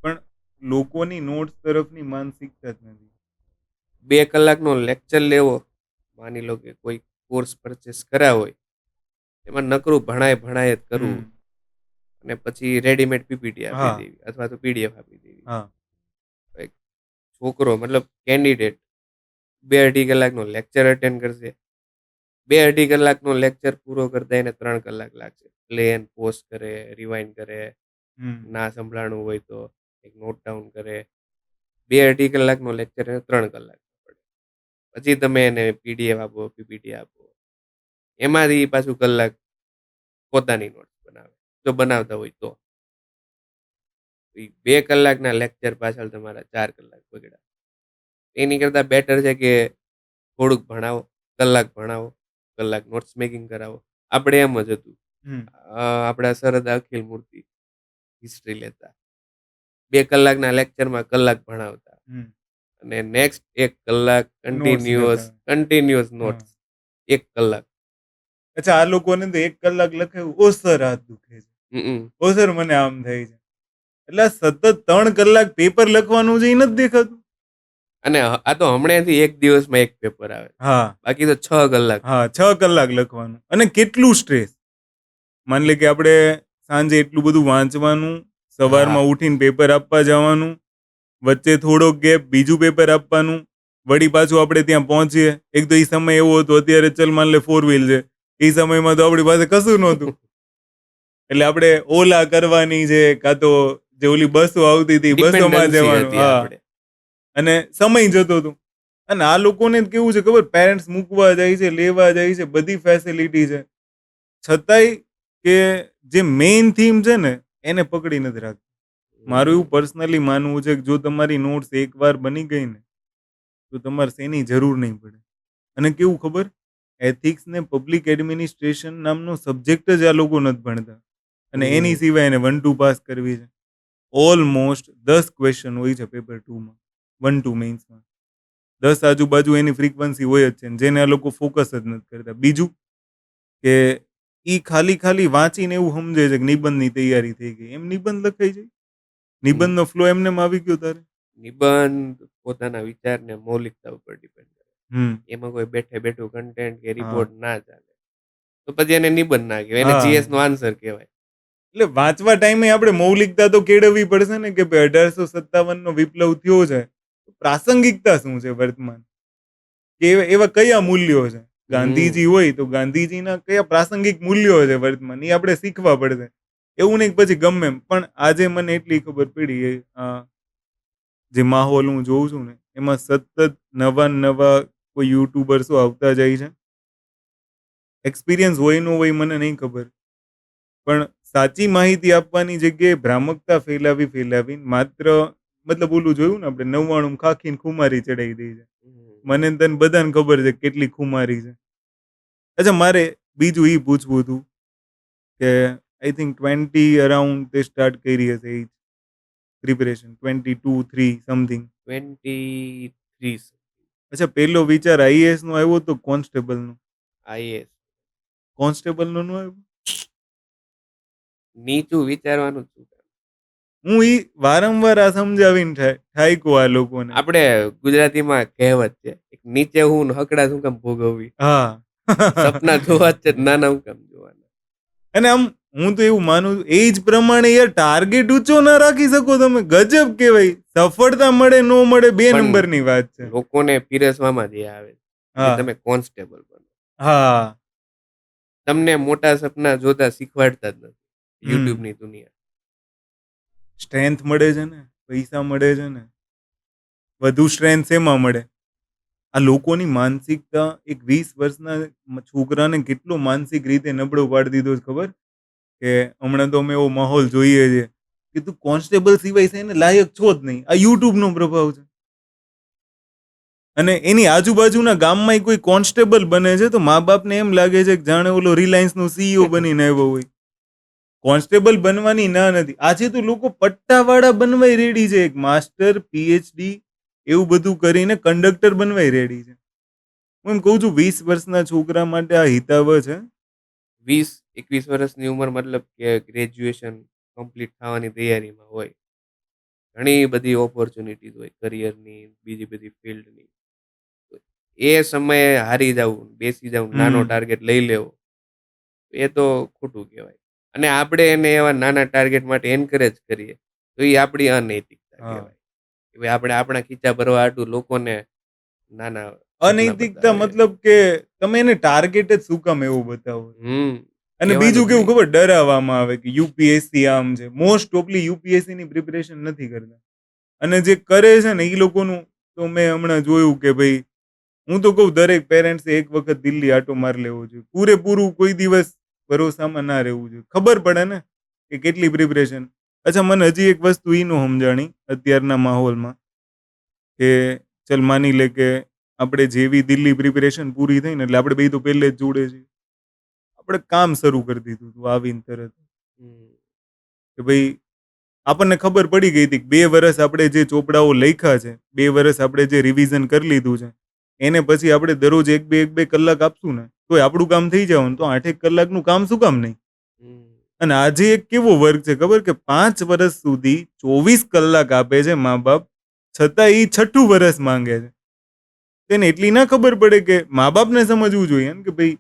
S1: પણ લોકોની નોટ્સ તરફની માનસિકતા જ નથી.
S2: 2 કલાકનો લેક્ચર લેવો, માની લો કે કોઈ કોર્સ પરચેસ કર્યા હોય એમાં નકરું ભણાય જ કરવું
S1: હમ
S2: અને પછી રેડીમેડ પીપીટી આપી
S1: હા
S2: દેવી અથવા તો પીડીએફ આપી દેવી.
S1: હા
S2: એક છોકરો મતલબ કેન્ડિડેટ 2-2.5 કલાકનો લેક્ચર અટેન્ડ કરશે. 2-2.5 કલાકનો લેક્ચર પૂરો કરતા એને 3 કલાક લાગશે. પ્લેન પોઝ કરે, રિવાઇન્ડ કરે,
S1: હમ
S2: ના સંભળાણું હોય તો એક નોટ ડાઉન કરે. 2-2.5 કલાકનો લેક્ચર એને 3 કલાક પડે. પછી તમે એને પીડીએફ આપો, પીપીટી આપો. એમાંથી પાછું કલાક પોતાની નોટ્સ બનાવે. જો બનાવતા હોય તો. 2 કલાકના લેક્ચર પાછળ તમારા 4 કલાક બગડ્યા. એની કરતાં બેટર છે કે થોડુંક ભણાવો, કલાક ભણાવો, કલાક નોટ્સ મેકિંગ કરાવો. આપણે એમ જ હતું.
S1: હમ
S2: આપણા સર હતા અખિલ મૂર્તિ, હિસ્ટ્રી લેતા. 2 કલાકના લેક્ચરમાં કલાક ભણાવતા
S1: હમ
S2: અને નેક્સ્ટ 1 કલાક
S1: નોટ્સ લખાવે.
S2: કન્ટિન્યુઅસ
S1: હા
S2: નોટ્સ. 1 કલાક.
S1: અચ્છા આ લોકોને તો 1 કલાક લખાયું ઓ સર હાથ દુખે છે.
S2: હમ.
S1: ઓ સર મને આમ થાય છે. એટલે આ સતત 3 કલાક પેપર લખવાનું છે એ નથી દેખાતું.
S2: અને આ તો હમણાંથી 1 દિવસમાં 1 પેપર આવે.
S1: હા
S2: બાકી તો 6 કલાક.
S1: હા 6 કલાક લખવાનું અને કેટલું સ્ટ્રેસ. માની લે કે આપણે સાંજે એટલું બધું વાંચવાનું,
S2: હા.
S1: સવારમાં ઉઠીને પેપર આપવા જવાનું, વચ્ચે થોડો ગેપ બીજું પેપર આપવાનું, વળી પાછું આપણે ત્યાં પહોંચીએ. એક તો એ સમય એવો હતો અત્યારે ચલ માન લે 4 વ્હીલ છે. એ સમયમાં તો આપણી પાસે કશું નહોતું. એટલે આપણે ઓલા કરવાની છે કાં તો જે ઓલી બસો આવતી હતી બસોમાં
S2: ડિપેન્ડન્સી
S1: જવાનું.
S2: હતી
S1: હા
S2: આપણે.
S1: અને સમય જતો હતો. અને આ લોકોને જ કેવું છે ખબર પેરેન્ટ્સ મૂકવા જાય છે, લેવા જાય છે, બધી ફેસિલિટી છે. છતાંય કે જે મેઇન થીમ છે ને એને પકડી નથી રાખતી. મારું એવું પર્સનલી માનવું છે કે જો તમારી નોટ્સ એકવાર બની ગઈ ને તો તમારે શેની જરૂર નહીં પડે. અને કેવું ખબર એથિક્સ ને પબ્લિક એડમિનિસ્ટ્રેશન નામનો સબ્જેક્ટ જ આ લોકો નથી ભણતા. અને એની સિવાય એને 1-2 પાસ કરવી છે. ઓલમોસ્ટ 10 ક્વેશ્ચન હોય છે પેપર 2માં 1-2 મેઇન્સમાં. 10 આજુબાજુ એની ફ્રીક્વન્સી હોય જ છે ને જેને આ લોકો ફોકસ જ નથી કરતા. બીજું કે ઈ ખાલી વાંચીને એવું સમજે છે કે નિબંધની તૈયારી થઈ ગઈ. એમ નિબંધ લખાઈ જાય? નિબંધનો ફ્લો એમનેમ આવી ગયો તારે?
S2: નિબંધ પોતાના વિચારને મૌલિકતા ઉપર ડિપેન્ડ કરે.
S1: હમ
S2: એમાં કોઈ બેઠું કન્ટેન્ટ કે
S1: હા
S2: રિપોર્ટ ના ચાલે તો પછી એને નિબંધ ના કહેવાય. એને
S1: હા
S2: જીએસ નો આન્સર કહેવાય.
S1: એટલે વાંચવા ટાઈમે આપણે મૌલિકતા તો કેળવવી પડશે ને કે 1857 નો વિપ્લવ થયો છે. પ્રાસંગિકતા શું છે વર્તમાન? કે એવા કયા મૂલ્યો છે? ગાંધીજી હોય તો ગાંધીજીના કયા પ્રાસંગિક મૂલ્યો છે વર્તમાન? એ આપણે શીખવા પડશે. એવું નહીં કે પછી ગમે એમ. પણ આજે મને એટલી ખબર પડી જે માહોલ હું જોઉં છું ને એમાં સતત નવા ને નવા કોઈ યુટ્યુબર્સો આવતા જાય છે. એક્સપિરિયન્સ હોય ન હોય મને નહીં ખબર. પણ સાચી માહિતી આપવાની જગ્યાએ ભ્રામકતા ફેલાવી માત્ર મતલબ ઓલું જોયું ને આપણે 99 ખાખીને ખુમારી ચડાવી દઈ છે. મને ને તને બધાને ખબર છે કેટલી ખુમારી છે. અચ્છા મારે બીજું એ પૂછવું હતું કે આઈ થિંક 20 અરાઉન્ડ તે સ્ટાર્ટ કરી હશે એ પ્રિપેરેશન 22-3 સમથિંગ.
S2: 23.
S1: અચ્છા પહેલો વિચાર આઈએએસ નો આવ્યો તો કોન્સ્ટેબલ નો?
S2: આઈએએસ
S1: કોન્સ્ટેબલનો નો આવ્યો?
S2: નીચું વિચારવાનું શું કામ?
S1: હું ઈ વારંવાર આ સમજાવીને ઠાયકો આ લોકોને.
S2: આપણે ગુજરાતીમાં કહેવત છે, એક નીચે હું ને હકડા શું કામ ભોગવવી.
S1: હા.
S2: સપના જોવા જ છે, નાના હું કામ જોવાના.
S1: અને આમ હું તો એવું માનું છું, એ જ પ્રમાણે યાર ટાર્ગેટ ઊંચો ના રાખી શકો તમે. ગજબ કહેવાય. સફળતા મળે ન મળે બે
S2: પણ
S1: નંબરની વાત છે.
S2: લોકોને પીરસવામાં જે આવે કે
S1: હા
S2: તમે કોન્સ્ટેબલ બનો.
S1: હા
S2: તમને મોટા સપના જોતા શીખવાડતા જ નથી
S1: હમ.
S2: યુટ્યુબની દુનિયા.
S1: સ્ટ્રેન્થ મળે છે ને, પૈસા મળે છે ને. વધુ સ્ટ્રેન્થ શેમાં મળે? આ લોકોની માનસિકતા એક 20 વર્ષના છોકરાને કેટલો માનસિક રીતે નબળો પાડી દીધો છે ખબર? કે હમણાં તો અમે એવો માહોલ જોઈએ છે કે તું કોન્સ્ટેબલ સિવાય છે ને લાયક છો જ નહીં. આ યુટ્યુબનો પ્રભાવ છે. અને એની આજુબાજુના ગામમાં કોઈ કોન્સ્ટેબલ બને છે તો મા બાપને એમ લાગે છે કે જાણે ઓલો રિલાયન્સનો સીઈઓ બનીને આવ્યો હોય. કોન્સ્ટેબલ બનવાની ના નથી. આજે તો લોકો પટ્ટાવાળા બનવાય રેડી છે. એક માસ્ટર, પીએચડી એવું બધું કરીને કંડક્ટર બનવાય રેડી છે. હું એમ કહું છું 20 વર્ષના છોકરા માટે આ હિતાવહ છે.
S2: 20-21 વર્ષની ઉંમર મતલબ કે ગ્રેજ્યુએશન કમ્પ્લીટ થવાની તૈયારીમાં હોય. ઘણી બધી ઓપોર્ચ્યુનિટીઝ હોય કરિયરની, બીજી બધી ફિલ્ડની. એ સમયે હારી જવું, બેસી જવું, નાનો ટાર્ગેટ લઈ લેવો, એ તો ખોટું કહેવાય. અને આપણે એને એવા નાના ટાર્ગેટ માટે એન્કરેજ કરીએ તો એ આપણી અનૈતિકતા
S1: હા.
S2: કહેવાય. કે ભાઈ આપણે આપણા ખીચા ભરવા હાટું લોકોને નાના સપના
S1: અનૈતિકતા
S2: બતાવીએ.
S1: મતલબ કે તમે એને ટાર્ગેટ જ શું કામ એવું બતાવો?
S2: હમ
S1: અને
S2: કહેવાનું
S1: બીજું
S2: જ
S1: કેવું
S2: નહીં.
S1: ખબર, ડરાવવામાં આવે કે યુપીએસસી આમ છે. મોસ્ટ ઓફલી યુપીએસસી ની પ્રિપરેશન નથી કરતા. અને જે કરે છે ને એ લોકોનું તો મેં હમણાં જોયું કે ભાઈ, હું તો કહું દરેક પેરેન્ટ્સે એક વખત દિલ્હી આટો માર લેવો જોઈએ. પૂરેપૂરું કોઈ દિવસ ભરોસામાં ના રહેવું જોઈએ. ખબર પડે ને કે કેટલી પ્રિપરેશન. અચ્છા, મને હજી એક વસ્તુ ઈનું સમજાણી અત્યારના માહોલમાં કે ચલ માની લે કે આપણે જેવી દિલ્હી પ્રિપરેશન પૂરી થઈ ને એટલે આપણે બે તો પહેલે જ જોડે છીએ. આપણે કામ શરૂ કરી દીધું હતું આવીને તરત.
S2: હમ.
S1: કે ભાઈ આપણને ખબર પડી ગઈ હતી કે 2 વર્ષ આપણે જે ચોપડાઓ લખ્યા છે, 2 વર્ષ આપણે જે રિવિઝન કરી લીધું છે, એને પછી આપણે દરરોજ એક બે કલાક આપશું ને તોય આપણું કામ થઈ જવાનું. તો 8 કલાકનું કામ શું કામ નહીં?
S2: હમ.
S1: અને આજે એક કેવો વર્ગ છે ખબર, કે 5 વર્ષ સુધી 24 કલાક આપે છે મા બાપ, છતાં એ છઠ્ઠું વર્ષ માંગે છે. તેને એટલી ના ખબર પડે કે મા બાપને સમજવું જોઈએ એમ કે ભાઈ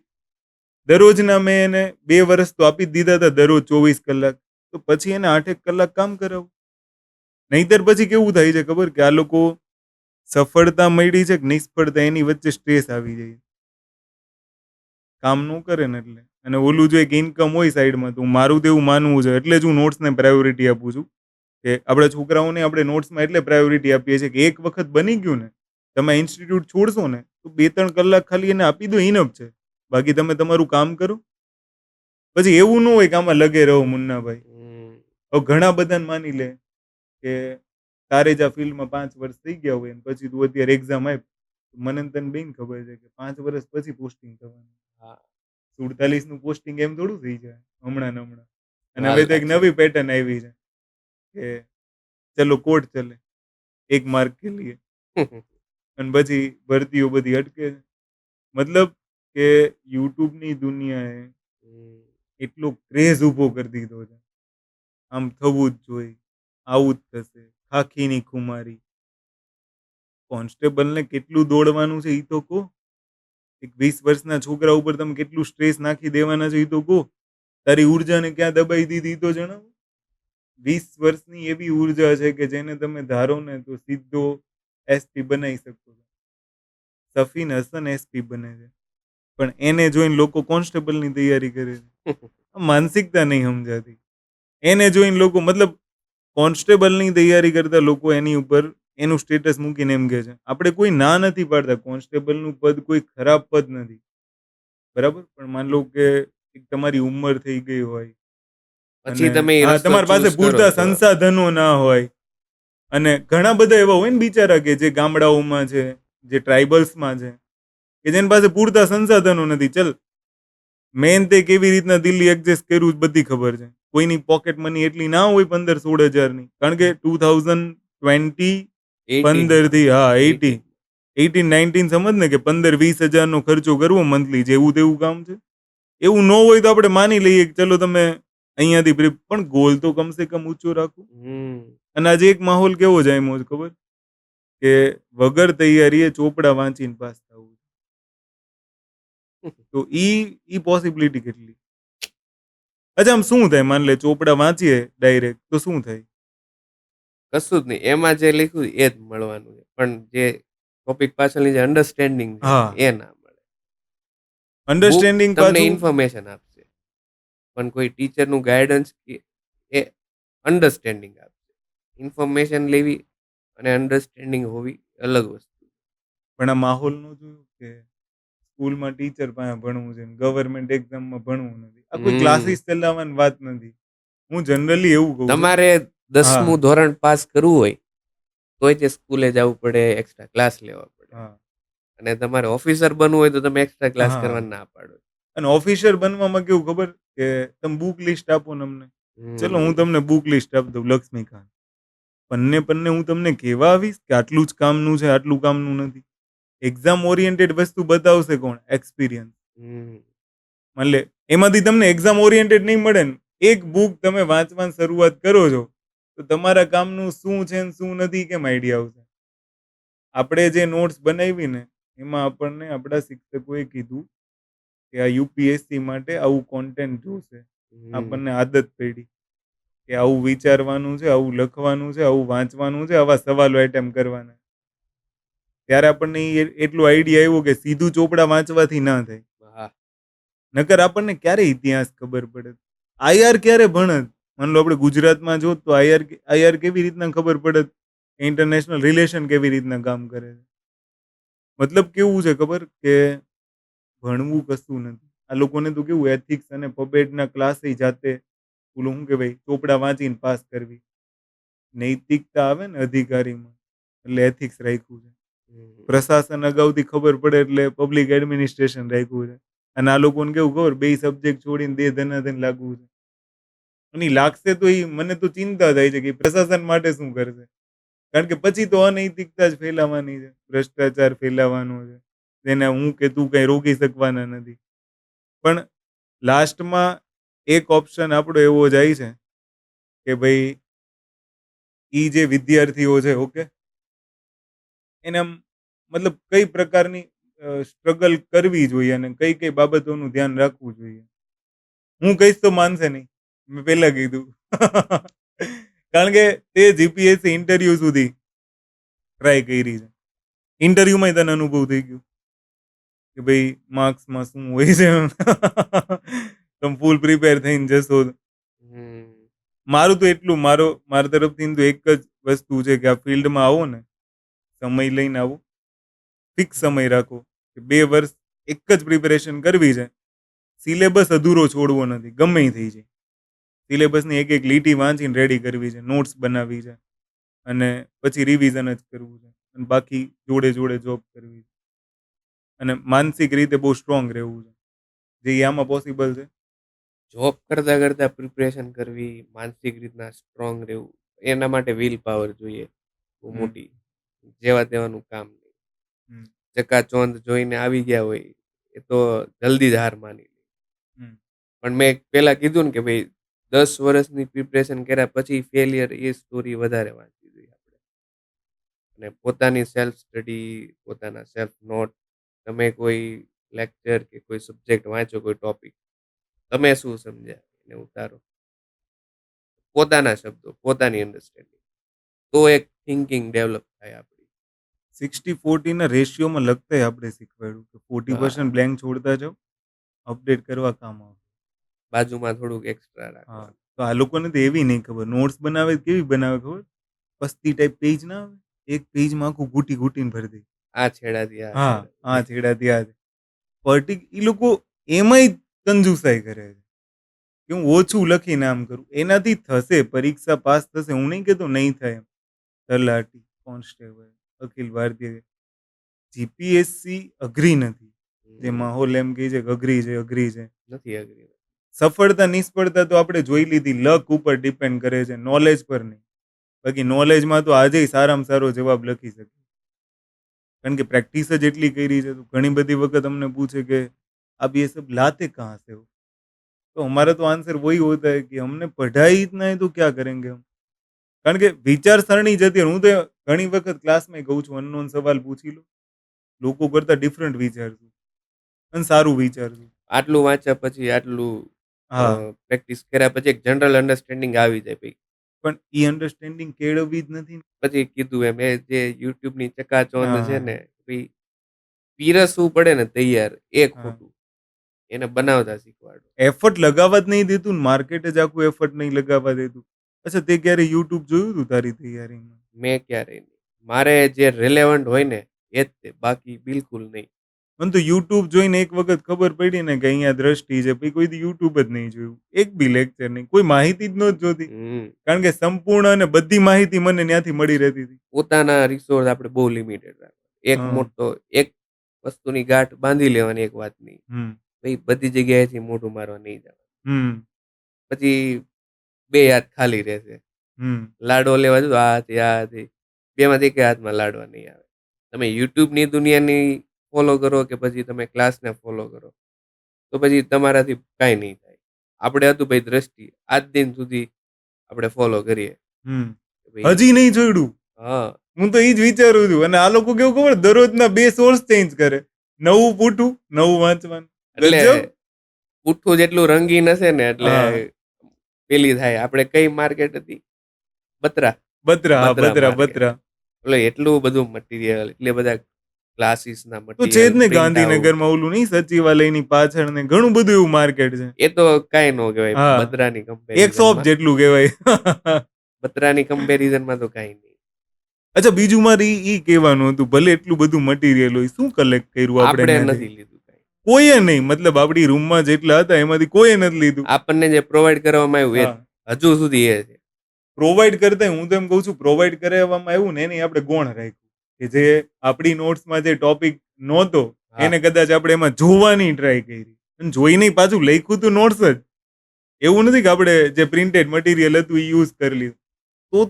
S1: દરરોજના મેં એને 2 વર્ષ તો આપી જ દીધા હતા, દરરોજ 24 કલાક. તો પછી એને 8 કલાક કામ કરાવું. નહીતર પછી કેવું થાય છે ખબર, કે આ લોકો સફળતા મળી છે કે નિષ્ફળતા એની વચ્ચે સ્ટ્રેસ આવી જાય. કામ ન કરે ને એટલે. અને ઓલું જો એક ઇન્કમ હોય સાઈડમાં, તો મારું તો એવું માનવું છે, એટલે જ હું નોટ્સને પ્રાયોરિટી આપું છું. કે આપણા છોકરાઓને આપણે નોટ્સમાં એટલે પ્રાયોરિટી આપીએ છીએ કે એક વખત બની ગયું ને, તમે ઇન્સ્ટિટ્યૂટ છોડશો ને તો 2-3 કલાક ખાલી એને આપી દો, ઇનફ છે. બાકી તમે તમારું કામ કરો. પછી એવું ન હોય કે આમાં લગે રહો મુન્નાભાઈ.
S2: હમ.
S1: હવે ઘણા બધાને માની લે કે તારે જ આ ફિલ્ડમાં 5 વર્ષ થઈ ગયા હોય ને પછી તું અત્યારે એક્ઝામ આપ, મને ને તને બેન ખબર છે કે 5 વર્ષ પછી પોસ્ટિંગ થવાનું.
S2: હા,
S1: 47 નું પોસ્ટિંગ એમ થોડું થઈ જાય હમણાં ને હમણાં. અને
S2: વાર
S1: હવે તો એક
S2: લાગશે.
S1: નવી પેટર્ન આવી છે કે ચલો કોર્ટ ચલે, એક માર્ક કે લીએ. અને પછી ભરતીઓ બધી અટકે છે. મતલબ કે યુટ્યુબની દુનિયાએ
S2: હમ.
S1: એટલો ક્રેઝ ઊભો કરી દીધો છે. આમ થવું જ જોઈએ, આવું જ થશે, ખાખીની ખુમારી. કોન્સ્ટેબલને કેટલું દોડવાનું છે એ તો કહો. એક 20 વર્ષના છોકરા ઉપર તમે કેટલું સ્ટ્રેસ નાખી દેવાના છો એ તો કહો. તારી ઉર્જાને ક્યાં દબાઈ દીધી તો જણાવો. 20 વર્ષની એવી ઉર્જા છે કે જેને તમે ધારો ને તો સીધો એસપી બનાવી શકો છો. સફીન હસન એસપી બને છે, પણ એને જોઈને લોકો કોન્સ્ટેબલની તૈયારી કરે છે. આ માનસિકતા નહીં સમજાતી. એને જોઈને લોકો, મતલબ કોન્સ્ટેબલની તૈયારી કરતા લોકો એની ઉપર એનું સ્ટેટસ મૂકીને એમ કહે છે આપણે કોઈ ના નથી પાડતા, કોન્સ્ટેબલનું પદ કોઈ ખરાબ પદ નથી, બરાબર. પણ માન લો કે એક તમારી ઉંમર થઈ ગઈ હોય
S2: પછી
S1: અને
S2: તમે એ
S1: હા
S2: રસ્તો
S1: તમારી પાસે
S2: ચૂઝ કરો
S1: પૂરતા
S2: તો
S1: સંસાધનો ના હોય, અને ઘણા બધા એવા હોય ને બિચારા કે જે ગામડાઓમાં છે, જે ટ્રાઇબલ્સમાં છે, કે જેની પાસે પૂરતા સંસાધનો નથી. ચલ, મેન તે કેવી રીતના દિલ્હી એડજસ્ટ કર્યું બધી ખબર છે. કોઈની પોકેટ મની એટલી ના હોય 15-16 હજારની, કારણ કે 2020
S2: 18
S1: 15 થી, હા 18,
S2: 18
S1: 18-19 સમજ ને કે 15-20 હજારનો ખર્ચો કરવો મંથલી, જેવું તેવું કામ છે. એવું ન હોય તો આપણે માની લઈએ કે ચલો તમે અહીંયાથી પણ ગોલ તો કમસે કમ ઊંચો રાખો.
S2: હમ
S1: અને આજે એક માહોલ કેવો જામ્યો છે ખબર? કે વગર તૈયારીએ ચોપડા વાંચીને પાસ થવું. તો ઈ પોસિબિલિટી કેટલી? અચ્છા, આમ શું થાય? માન લે ચોપડા વાંચીએ ડાયરેક્ટ તો શું થાય?
S2: કશું જ નહીં. એમાં જે લખ્યું એ જ મળવાનું છે. પણ જે ટોપિક પાછળની જે અન્ડરસ્ટેન્ડિંગ છે ને,
S1: હા,
S2: એ ના મળે. બુક
S1: અન્ડરસ્ટેન્ડિંગ
S2: તમને
S1: પાછું.
S2: ઇન્ફોર્મેશન આપશે, પણ કોઈ ટીચરનું ગાઈડન્સ એ અન્ડરસ્ટેન્ડિંગ આપશે. ઇન્ફોર્મેશન લેવી અને અન્ડરસ્ટેન્ડિંગ હોવી અલગ વસ્તુ.
S1: પણ આ માહોલનું જોયું કે સ્કૂલમાં ટીચર પાસે ભણવું છે ને ગવર્મેન્ટ એક્ઝામમાં ભણવું નથી. આ કોઈ
S2: હમ
S1: ક્લાસીસ ચલાવવાની વાત નથી. હું જનરલી એવું કહું છું.
S2: તમારે
S1: હા,
S2: 10મું ધોરણ પાસ કરવું હોય તોય તે સ્કૂલે જવું પડે, એક્સ્ટ્રા ક્લાસ લેવા પડે.
S1: હા,
S2: અને તમારે ઓફિસર બનવું હોય તો તમે એક્સ્ટ્રા ક્લાસ
S1: હા.
S2: કરવા ના પાડો.
S1: અને ઓફિસર બનવામાં કેવું ખબર? કે તમે બુક લિસ્ટ આપો ને અમને. ચલો હું
S2: હમ
S1: તમને બુક લિસ્ટ આપી દઉં લક્ષ્મીકાંત. પન્ને પન્ને હું તમને કહેવા આવીશ કે આટલું જ કામનું છે, આટલું કામનું નથી. એક્ઝામ ઓરિએન્ટેડ વસ્તુ બતાવશે કોણ? એક્સપિરિયન્સ.
S2: હમ
S1: માન લે એમાંથી તમને એક્ઝામ ઓરિએન્ટેડ નહીં મળે ને, એક બુક તમે વાંચવાની શરૂઆત કરો છો તો તમારા કામનું શું છે ને શું નથી કેમ આઈડિયા આવશે? આપણે જે નોટ્સ બનાવી ને એમાં આપણને આપણા શિક્ષકોએ કીધું કે આ યુપીએસસી માટે આવું કોન્ટેન્ટ જોશે.
S2: હમ
S1: આપણને આદત પડી કે આવું વિચારવાનું છે, આવું લખવાનું છે, આવું વાંચવાનું છે, આવા સવાલો એટેમ્પ કરવાના. ત્યારે આપણને એટલું આઈડિયા આવ્યો કે સીધું ચોપડા વાંચવાથી ના થાય.
S2: હા
S1: નકર આપણને ક્યારે ઇતિહાસ ખબર પડે? આઈઆર ક્યારે ભણત? માન લો આપણે ગુજરાતમાં જોત તો આઈઆર કેવી રીતના ખબર પડત? ઇન્ટરનેશનલ રિલેશન કેવી રીતના કામ કરે છે? મતલબ કેવું છે ખબર? કે ભણવું કશું નથી. આ લોકોને તો કેવું એથિક્સ અને પબેટના ક્લાસે જાતે ઓલું શું કહેવાય ચોપડા વાંચીને પાસ કરવી. નૈતિકતા આવે ને અધિકારીમાં એટલે એથિક્સ રાખ્યું છે.
S2: હમ
S1: પ્રશાસન અગાઉથી ખબર પડે એટલે પબ્લિક એડમિનિસ્ટ્રેશન રાખ્યું છે. અને આ લોકોને કેવું ખબર? 2 સબ્જેક્ટ છોડીને દે ધનાધન લાગવું છે. અને ઈ લાગશે તો મને તો ચિંતા થાય છે કે પ્રશાસન માટે શું કરશે? કારણ કે પછી તો અનૈતિકતા જ ફેલાવાની છે. ભ્રષ્ટાચાર ફેલાવાનો છે. જેને હું કે તું કંઈ રોકી શકવાના નથી. પણ લાસ્ટમાં એક ઓપ્શન આપણો એવો જાય છે કે ભાઈ ઈ જે વિદ્યાર્થીઓ છે, ઓકે? એને આમ મતલબ કઈ પ્રકારની સ્ટ્રગલ કરવી જોઈએ અને કઈ કઈ બાબતોનું ધ્યાન રાખવું જોઈએ. હું કહીશ તો માનશે નહીં. મેં પહેલા કીધું. કારણ કે તે જીપીએસસી ઇન્ટરવ્યુ સુધી ટ્રાય કરી છે. ઇન્ટરવ્યુમાં તને અનુભવ થઈ ગયો કે ભાઈ માર્ક્સમાં શું હોય છે? તમે ફૂલ પ્રિપેર થઈને જશો.
S2: હમ
S1: મારું તો એટલું મારા તરફથી તો એક જ વસ્તુ છે કે આ ફિલ્ડમાં આવો ને, સમય લઈને આવો. ફિક્સ સમય રાખો કે 2 વર્ષ એક જ પ્રિપેરેશન કરવી છે. સિલેબસ અધૂરો છોડવો નથી, ગમે ઈ થઈ જાય. સિલેબસની એક એક લીટી વાંચીને રેડી કરવી છે, નોટ્સ બનાવવી છે અને પછી રિવિઝન જ કરવું છે. અને બાકી જોડે જોડે જોબ કરવી છે. અને માનસિક રીતે બહુ સ્ટ્રોંગ રહેવું છે. જે ઈ આમાં પોસિબલ છે.
S2: જોબ કરતા કરતા પ્રિપરેશન કરવી, માનસિક રીતના સ્ટ્રોંગ રહેવું, એના માટે વિલ પાવર જોઈએ બહુ
S1: હમ,
S2: મોટી. જેવા તેવાનું કામ નહીં.
S1: હમ,
S2: ચકાચોંધ જોઈને આવી ગયા હોય એ તો જલ્દી જ હાર માની લે.
S1: હમ,
S2: પણ મેં પેલા કીધું ને કે ભાઈ 10 વર્ષની પ્રિપરેશન કર્યા પછી ફેલિયર એ સ્ટોરી વધારે વાંચવી જોઈએ આપણે. અને પોતાની સેલ્ફ સ્ટડી, પોતાના સેલ્ફ નોટ, તમે કોઈ લેક્ચર કે કોઈ સબ્જેક્ટ વાંચો, કોઈ ટોપિક, તમે શું સમજ્યા એને ઉતારો પોતાના શબ્દો, પોતાની અન્ડરસ્ટેન્ડિંગ, તો એક થિંકિંગ ડેવલપ થાય આપણી.
S1: 60-40 ના રેશિયોમાં લખતાય આપણે શીખવાડ્યું કે 40%
S2: હા,
S1: બ્લેન્ક છોડતા જાઓ, અપડેટ કરવા કામ આવે.
S2: બાજુમાં થોડુંક એક્સ્ટ્રા
S1: હા,
S2: રાખવાનું.
S1: તો આ લોકોને તો એવી નહીં ખબર. નોટ્સ બનાવે તો કેવી બનાવે ખબર? પસ્તી ટાઈપ પેજ ના આવે? એક પેજમાં આખું ઘૂંટી ઘૂંટીને ભરી દે.
S2: આ છેડાથી આ
S1: હા,
S2: છેડા.
S1: આ છેડાથી આ ઈ લોકો એમાંય કંજુસાઈ કરે છે. કે હું ઓછું લખીને આમ કરું. એનાથી થશે, પરીક્ષા પાસ થશે. હું નહીં કહેતો નહીં થાય એમ. તલાટી, કોન્સ્ટેબલ, અખિલ ભારતીય જીપીએસસી અઘરી નથી. જે
S2: હમ,
S1: માહોલ એમ કહે છે કે અઘરી છે, અઘરી છે.
S2: નથી અઘરી.
S1: સફળતા નિષ્ફળતા તો આપણે જોઈ લીધી. લક ઉપર ડિપેન્ડ કરે છે, નોલેજ પર નહીં. બાકી નોલેજમાં તો આજેય સારામાં સારો જવાબ લખી શકે. કારણ કે પ્રેક્ટિસ જ એટલી કરી છે. તો ઘણી બધી વખત અમને પૂછે કે आप ये सब लाते कहाँ से हो? तो हमारा तो आंसर वही होता है कि हमने पढ़ा ही इतना है तो क्या करेंगे हम? કારણ કે વિચારસરણી જ હતી. હું તો ઘણી વખત ક્લાસમાં કહું છું અનનોન સવાલ પૂછી લો. લોકો કરતા ડિફરન્ટ વિચારશું અને સારું વિચારશું.
S2: આટલું વાંચ્યા પછી આટલું
S1: હા,
S2: પ્રેક્ટિસ કર્યા પછી એક જનરલ અન્ડરસ્ટેન્ડિંગ આવી જાય ભાઈ.
S1: પણ એ અન્ડરસ્ટેન્ડિંગ કેળવવી જ નથી ને.
S2: પછી કીધું એમ એ જે યુટ્યુબની ચકાચોંધ છે
S1: હા,
S2: ને ભાઈ પીરસવું પડે ને તૈયાર એ
S1: હા.
S2: ખોટું. એને બનાવતા શીખવાડો.
S1: એફર્ટ લગાવવા જ નહીં દેતું ને માર્કેટ જ આખું એફર્ટ નહીં લગાવવા દેતું. અચ્છા તે ક્યારે યુટ્યુબ જોયું હતું તારી તૈયારીમાં?
S2: મેં ક્યારેય નહીં. મારે જે રિલેવન્ટ હોય ને એ જ તે, બાકી બિલકુલ નહીં.
S1: મને તો યુટ્યુબ જોઈને એક વખત ખબર પડી ને કે અહીંયા દ્રષ્ટિ છે પછી કોઈ દી યુટ્યુબ જ નહીં જોયું. એક બી લેક્ચર નહીં. કોઈ માહિતી જ નહોતી જોતી.
S2: હમ.
S1: કારણ કે સંપૂર્ણ અને બધી માહિતી મને ત્યાંથી મળી રહેતી હતી.
S2: પોતાના રિસોર્સ આપણે બહુ લિમિટેડ રાખવા. એક
S1: હા.
S2: મોટો એક વસ્તુની ગાંઠ બાંધી લેવાની એક વાતની.
S1: હમ.
S2: ભાઈ બધી જગ્યાએથી મોઢું મારવા નહીં જવાનું.
S1: હમ.
S2: પછી બે હાથ ખાલી રહેશે.
S1: હમ.
S2: લાડો લેવા જજો આ હાથે આ હાથે બેમાંથી એક હાથમાં લાડવા નહીં આવે. તમે યુટ્યુબની દુનિયાની ફોલો કરો કે પછી તમે ક્લાસને ફોલો કરો તો પછી તમારાથી કાંઈ નહીં થાય. આપણે હતું ભાઈ દ્રષ્ટિ આજ દિન સુધી આપણે ફોલો કરીએ.
S1: હમ.
S2: ભાઈ
S1: હજી નહીં જોયું.
S2: હા
S1: હું તો એ જ વિચારું છું અને આ લોકો કેવું ખબર દરરોજના 2 સોર્સ ચેન્જ કરે. નવું પૂઠું નવું વાંચવાનું.
S2: એટલે
S1: ગજબ.
S2: પુઠ્ઠું જેટલું રંગીન હશે ને એટલે
S1: હા.
S2: પેલી થાય. આપણે કઈ માર્કેટ હતી? બત્રા.
S1: બત્રા હા,
S2: બત્રા
S1: બત્રા
S2: market.
S1: બત્રા.
S2: એટલે એટલું બધું મટીરિયલ એટલે બધા ક્લાસીસના
S1: તો છે જ
S2: મટીરિયલ
S1: ને ગાંધીનગરમાં ઓલું નહીં સચિવાલયની પાછળ ને ઘણું બધું એવું માર્કેટ છે.
S2: એ તો કાંઈ ન કહેવાય.
S1: હા.
S2: બત્રાની
S1: એક શોપ
S2: કમ્પેરિઝનમાં
S1: જેટલું કહેવાય.
S2: બત્રાની કમ્પેરિઝનમાં તો કાંઈ નહીં.
S1: અચ્છા બીજું મારે ઈ કહેવાનું હતું ભલે એટલું બધું મટીરિયલ હોય શું કલેક્ટ કર્યું
S2: આપણે
S1: આપણે
S2: નથી લીધું કાંઈ.
S1: કોઈએ નહીં મતલબ આપણી રૂમમાં જેટલા હતા એમાંથી કોઈએ નથી લીધું.
S2: આપણને જે પ્રોવાઈડ કરવામાં આવ્યું
S1: હા.
S2: એ હજુ સુધી એ છે.
S1: પ્રોવાઈડ કરતા હું તો એમ કહું છું પ્રોવાઈડ કરાવવામાં આવ્યું ને એની આપણે ગોણ રાખ્યું કે જે આપણી નોટ્સમાં જે ટોપિક નહોતો
S2: હા.
S1: એને કદાચ આપણે એમાં જોવાની ટ્રાય કરી અને જોઈને પાછું લખ્યું તો નોટ્સ જ. એવું નથી કે આપણે જે પ્રિન્ટેડ મટીરિયલ હતું એ યુઝ કરી લીધું.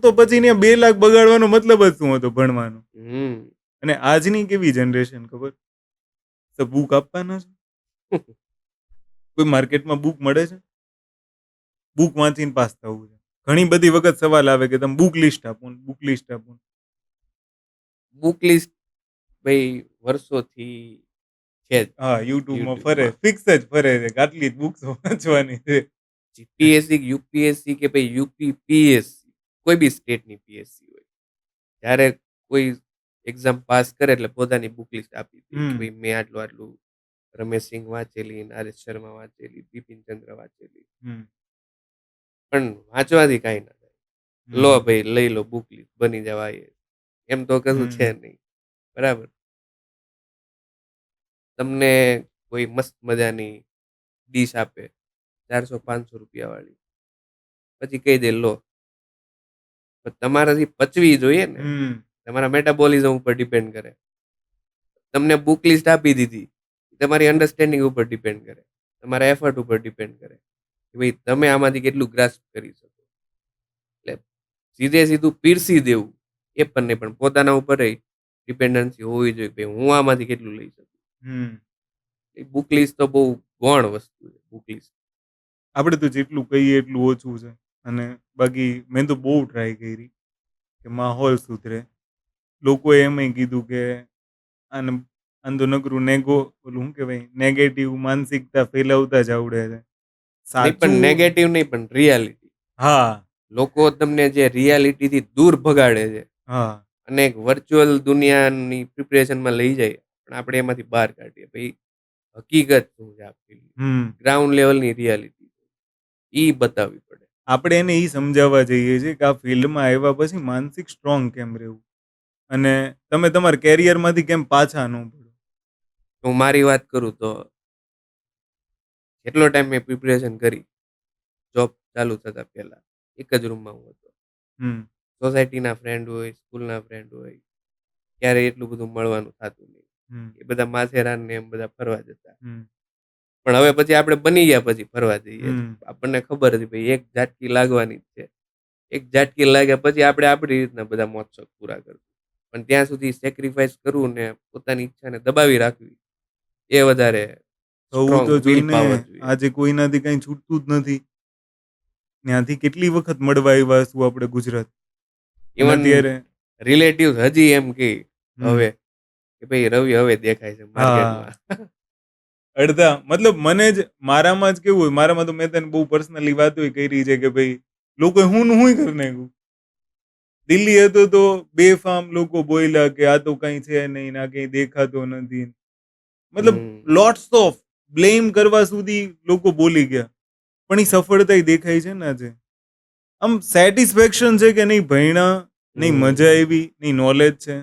S1: તો પછી ને 2 લાખ બગાડવાનો મતલબ જ શું હતો ભણવાનો.
S2: હમ.
S1: અને આજની કેવી જનરેશન ખબર તો બુક આપવાના છે. કોઈ માર્કેટમાં બુક મળે છે? બુક વાંચીને પાસ થવું છે. ઘણી બધી વખત સવાલ આવે કે તમે બુક લિસ્ટ આપો ને બુક લિસ્ટ આપો.
S2: બુક લિસ્ટ ભાઈ વર્ષોથી છે જ
S1: હા યુટ્યુબમાં ફરે
S2: યુટ્યુબમાં.
S1: ફિક્સ જ ફરે છે કે આટલી જ બુક્સ વાંચવાની છે.
S2: જીપીએસસી યુપીએસસી કે ભાઈ યુપી પીએસસી કોઈ બી સ્ટેટની પીએસસી હોય જ્યારે કોઈ એક્ઝામ પાસ કરે એટલે પોતાની બુક લિસ્ટ આપી દે કે
S1: હમ.
S2: ભાઈ મેં આટલું આટલું રમેશ સિંહ વાંચેલી નારેશ શર્મા વાંચેલી બિપિનચંદ્ર વાંચેલી.
S1: હમ.
S2: પણ વાંચવાથી કાંઈ ના થાય. લો
S1: હમ.
S2: ભાઈ લઈ લો બુક લિસ્ટ બની જવાય એમ તો કશું છે
S1: હમ.
S2: નહીં. બરાબર. તમને કોઈ મસ્ત મજાની ડીશ આપે 400-500 રૂપિયા વાળી પછી કહી દે લો. પણ તમારાથી પચવી જોઈએ ને.
S1: હમ.
S2: તમારા મેટાબોલિઝમ ઉપર ડિપેન્ડ કરે. તમને બુક લિસ્ટ આપી દીધી તમારી અન્ડરસ્ટેન્ડિંગ ઉપર ડિપેન્ડ કરે. તમારા એફર્ટ ઉપર ડિપેન્ડ કરે કે ભાઈ તમે આમાંથી કેટલું ગ્રાસ્પ કરી શકો. એટલે સીધે સીધું પીરસી દેવું એ પણ નહીં પણ પોતાના ઉપર ડિપેન્ડન્સી હોવી જોઈએ કે ભાઈ હું આમાંથી કેટલું લઈ શકું.
S1: હમ.
S2: એ બુક લિસ્ટ તો બહુ ગૌણ વસ્તુ છે. બુક લિસ્ટ
S1: આપણે તો જેટલું કહીએ એટલું ઓછું છે અને બાકી મેં તો બહુ ટ્રાય કરી કે માહોલ સુધરે. લોકોએ એમય કીધું કે આને આને તો નકરું ઓલું શું કહેવાય નેગેટિવ માનસિકતા ફેલાવતા જ આવડે છે.
S2: નહીં પણ
S1: સાચું
S2: નેગેટિવ નહીં પણ રિયાલિટી.
S1: હા
S2: લોકો તમને જે રિયાલિટીથી દૂર ભગાડે છે
S1: હા
S2: અને એક વર્ચ્યુઅલ દુનિયાની પ્રિપરેશનમાં લઈ જાય પણ આપણે એમાંથી બહાર કાઢીએ ભાઈ હકીકત શું છે આપણી
S1: હમ
S2: ગ્રાઉન્ડ લેવલની રિયાલિટી એ બતાવવી પડે.
S1: આપણે એને એ સમજાવવા જઈએ છીએ કે આ ફિલ્ડમાં આવ્યા પછી માનસિક સ્ટ્રોંગ કેમ રહેવું અને તમે તમારા કેરિયરમાંથી કેમ પાછા ન પડો.
S2: હું મારી વાત કરું તો જેટલો ટાઈમ મેં પ્રિપરેશન કરી જોબ ચાલુ થતા પહેલા એક જ રૂમમાં હું હતો.
S1: હમ
S2: સોસાયટીના ફ્રેન્ડ હોય સ્કૂલના ફ્રેન્ડ હોય ક્યારેય એટલું બધું મળવાનું થતું નહીં.
S1: હમ
S2: એ બધા માથેરાન ને એમ બધા ફરવા જતા.
S1: હમ
S2: પણ હવે પછી આપણે બની ગયા પછી ફરવા જઈએ
S1: હમ
S2: આપણને ખબર હતી ભાઈ એક ઝાટકી લાગવાની જ છે. એક ઝાટકી લાગ્યા પછી આપણે આપણી રીતના બધા મોજ શોખ પૂરા કરશું. પણ ત્યાં સુધી સેક્રિફાઈસ કરવું ને પોતાની ઈચ્છાને દબાવી રાખવી એ વધારે
S1: થવું
S2: સ્ટ્રોંગ
S1: તો
S2: વિલ
S1: જોઈને.
S2: પાવર જોઈએ.
S1: આજે કોઈનાથી કંઈ છૂટતું જ નથી. ત્યાંથી કેટલી વખત મળવા આવ્યા છું આપણે ગુજરાત. અને
S2: ઇવન
S1: અત્યારે
S2: રિલેટિવ્સ હજી એમ કે
S1: હમ
S2: હવે કે ભાઈ રવિ હવે દેખાય છે
S1: હા,
S2: માર્કેટમાં.
S1: અડધા મતલબ મને જ મારામાં જ કેવું હોય, મારામાં તો મેં તને બહુ પર્સનલી વાતો કરી છે કે ભાઈ લોકોએ હું ને હુંય કરી નાખ્યું. દિલ્હી હતો તો બેફામ લોકો બોલ્યા કે આ તો કંઈ છે નહીં, ના કંઈ દેખાતો નથી. મતલબ
S2: હમ
S1: લોટ્સ ઓફ બ્લેમ કરવા સુધી લોકો બોલી ગયા. પણ એ સફળતા દેખાય છે ને આજે. આમ સેટિસ્ફેક્શન છે કે નહીં ભણ્યા, નહીં મજા
S2: હમ
S1: આવી, નહીં નોલેજ છે.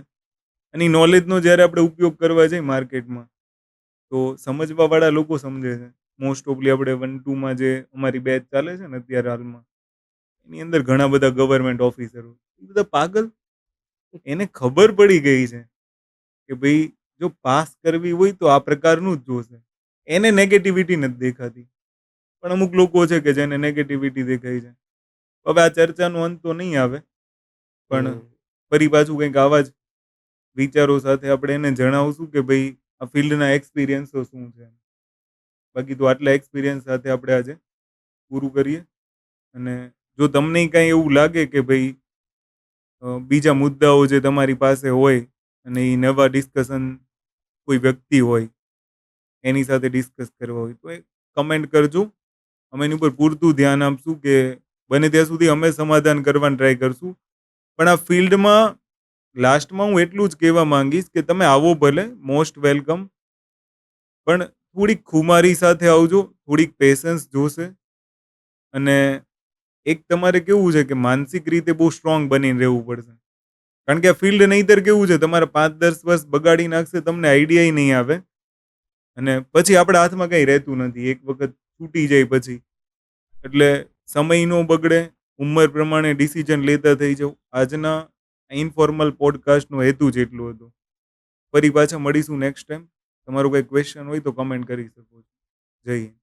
S1: અને નોલેજનો જ્યારે આપણે ઉપયોગ કરવા જઈએ માર્કેટમાં તો સમજવાવાળા લોકો સમજે છે. મોસ્ટ ઓફલી આપણે 1-2માં જે અમારી બેચ ચાલે છે ને અત્યારે હાલમાં, એની અંદર ઘણા બધા ગવર્મેન્ટ ઓફિસરો, એ બધા પાગલ. એને ખબર પડી ગઈ છે કે ભાઈ જો પાસ કરવી હોય તો આ પ્રકારનું જ જોશે. એને નેગેટિવિટી નથી દેખાતી. પણ અમુક લોકો છે કે જેને નેગેટિવિટી દેખાય છે. હવે આ ચર્ચાનો અંત તો નહીં આવે, પણ
S2: હમ
S1: ફરી પાછું કંઈક આવા જ વિચારો સાથે આપણે એને જણાવશું કે ભાઈ આ ફિલ્ડના એક્સપિરિયન્સો શું છે. બાકી તો આટલા એક્સપિરિયન્સ સાથે આપણે આજે પૂરું કરીએ. અને જો તમને કાંઈ એવું લાગે કે ભાઈ બીજા મુદ્દાઓ જે તમારી પાસે હોય અને એ નવા ડિસ્કશન કોઈ વ્યક્તિ હોય એની સાથે ડિસ્કસ કરવા હોય તો એ કમેન્ટ કરજો. અમે એની ઉપર પૂરતું ધ્યાન આપશું કે બને ત્યાં સુધી અમે સમાધાન કરવાની ટ્રાય કરશું. પણ આ ફિલ્ડમાં લાસ્ટમાં હું એટલું જ કહેવા માંગીશ કે તમે આવો ભલે, મોસ્ટ વેલકમ, પણ થોડીક ખુમારી સાથે આવજો, થોડીક પેશન્સ જોશે. અને એક તમારે કેવું છે કે માનસિક રીતે બહુ સ્ટ્રોંગ બનીને રહેવું પડશે. કારણ કે આ ફિલ્ડ નહીંતર કેવું છે તમારે 5-10 વર્ષ બગાડી નાખશે, તમને આઈડિયાય નહીં આવે. અને પછી આપણા હાથમાં કંઈ રહેતું નથી એક વખત છૂટી જાય પછી. એટલે સમય નો બગડે, ઉંમર પ્રમાણે ડિસિઝન લેતા થઈ જાવ. આજના ઇન્ફોર્મલ પોડકાસ્ટનો હેતુ જ એટલો હતો. ફરી પાછા મળીશું નેક્સ્ટ ટાઈમ. તમારો કોઈ ક્વેશ્ચન હોય તો કમેન્ટ કરી શકો છો. જય હિન્દ.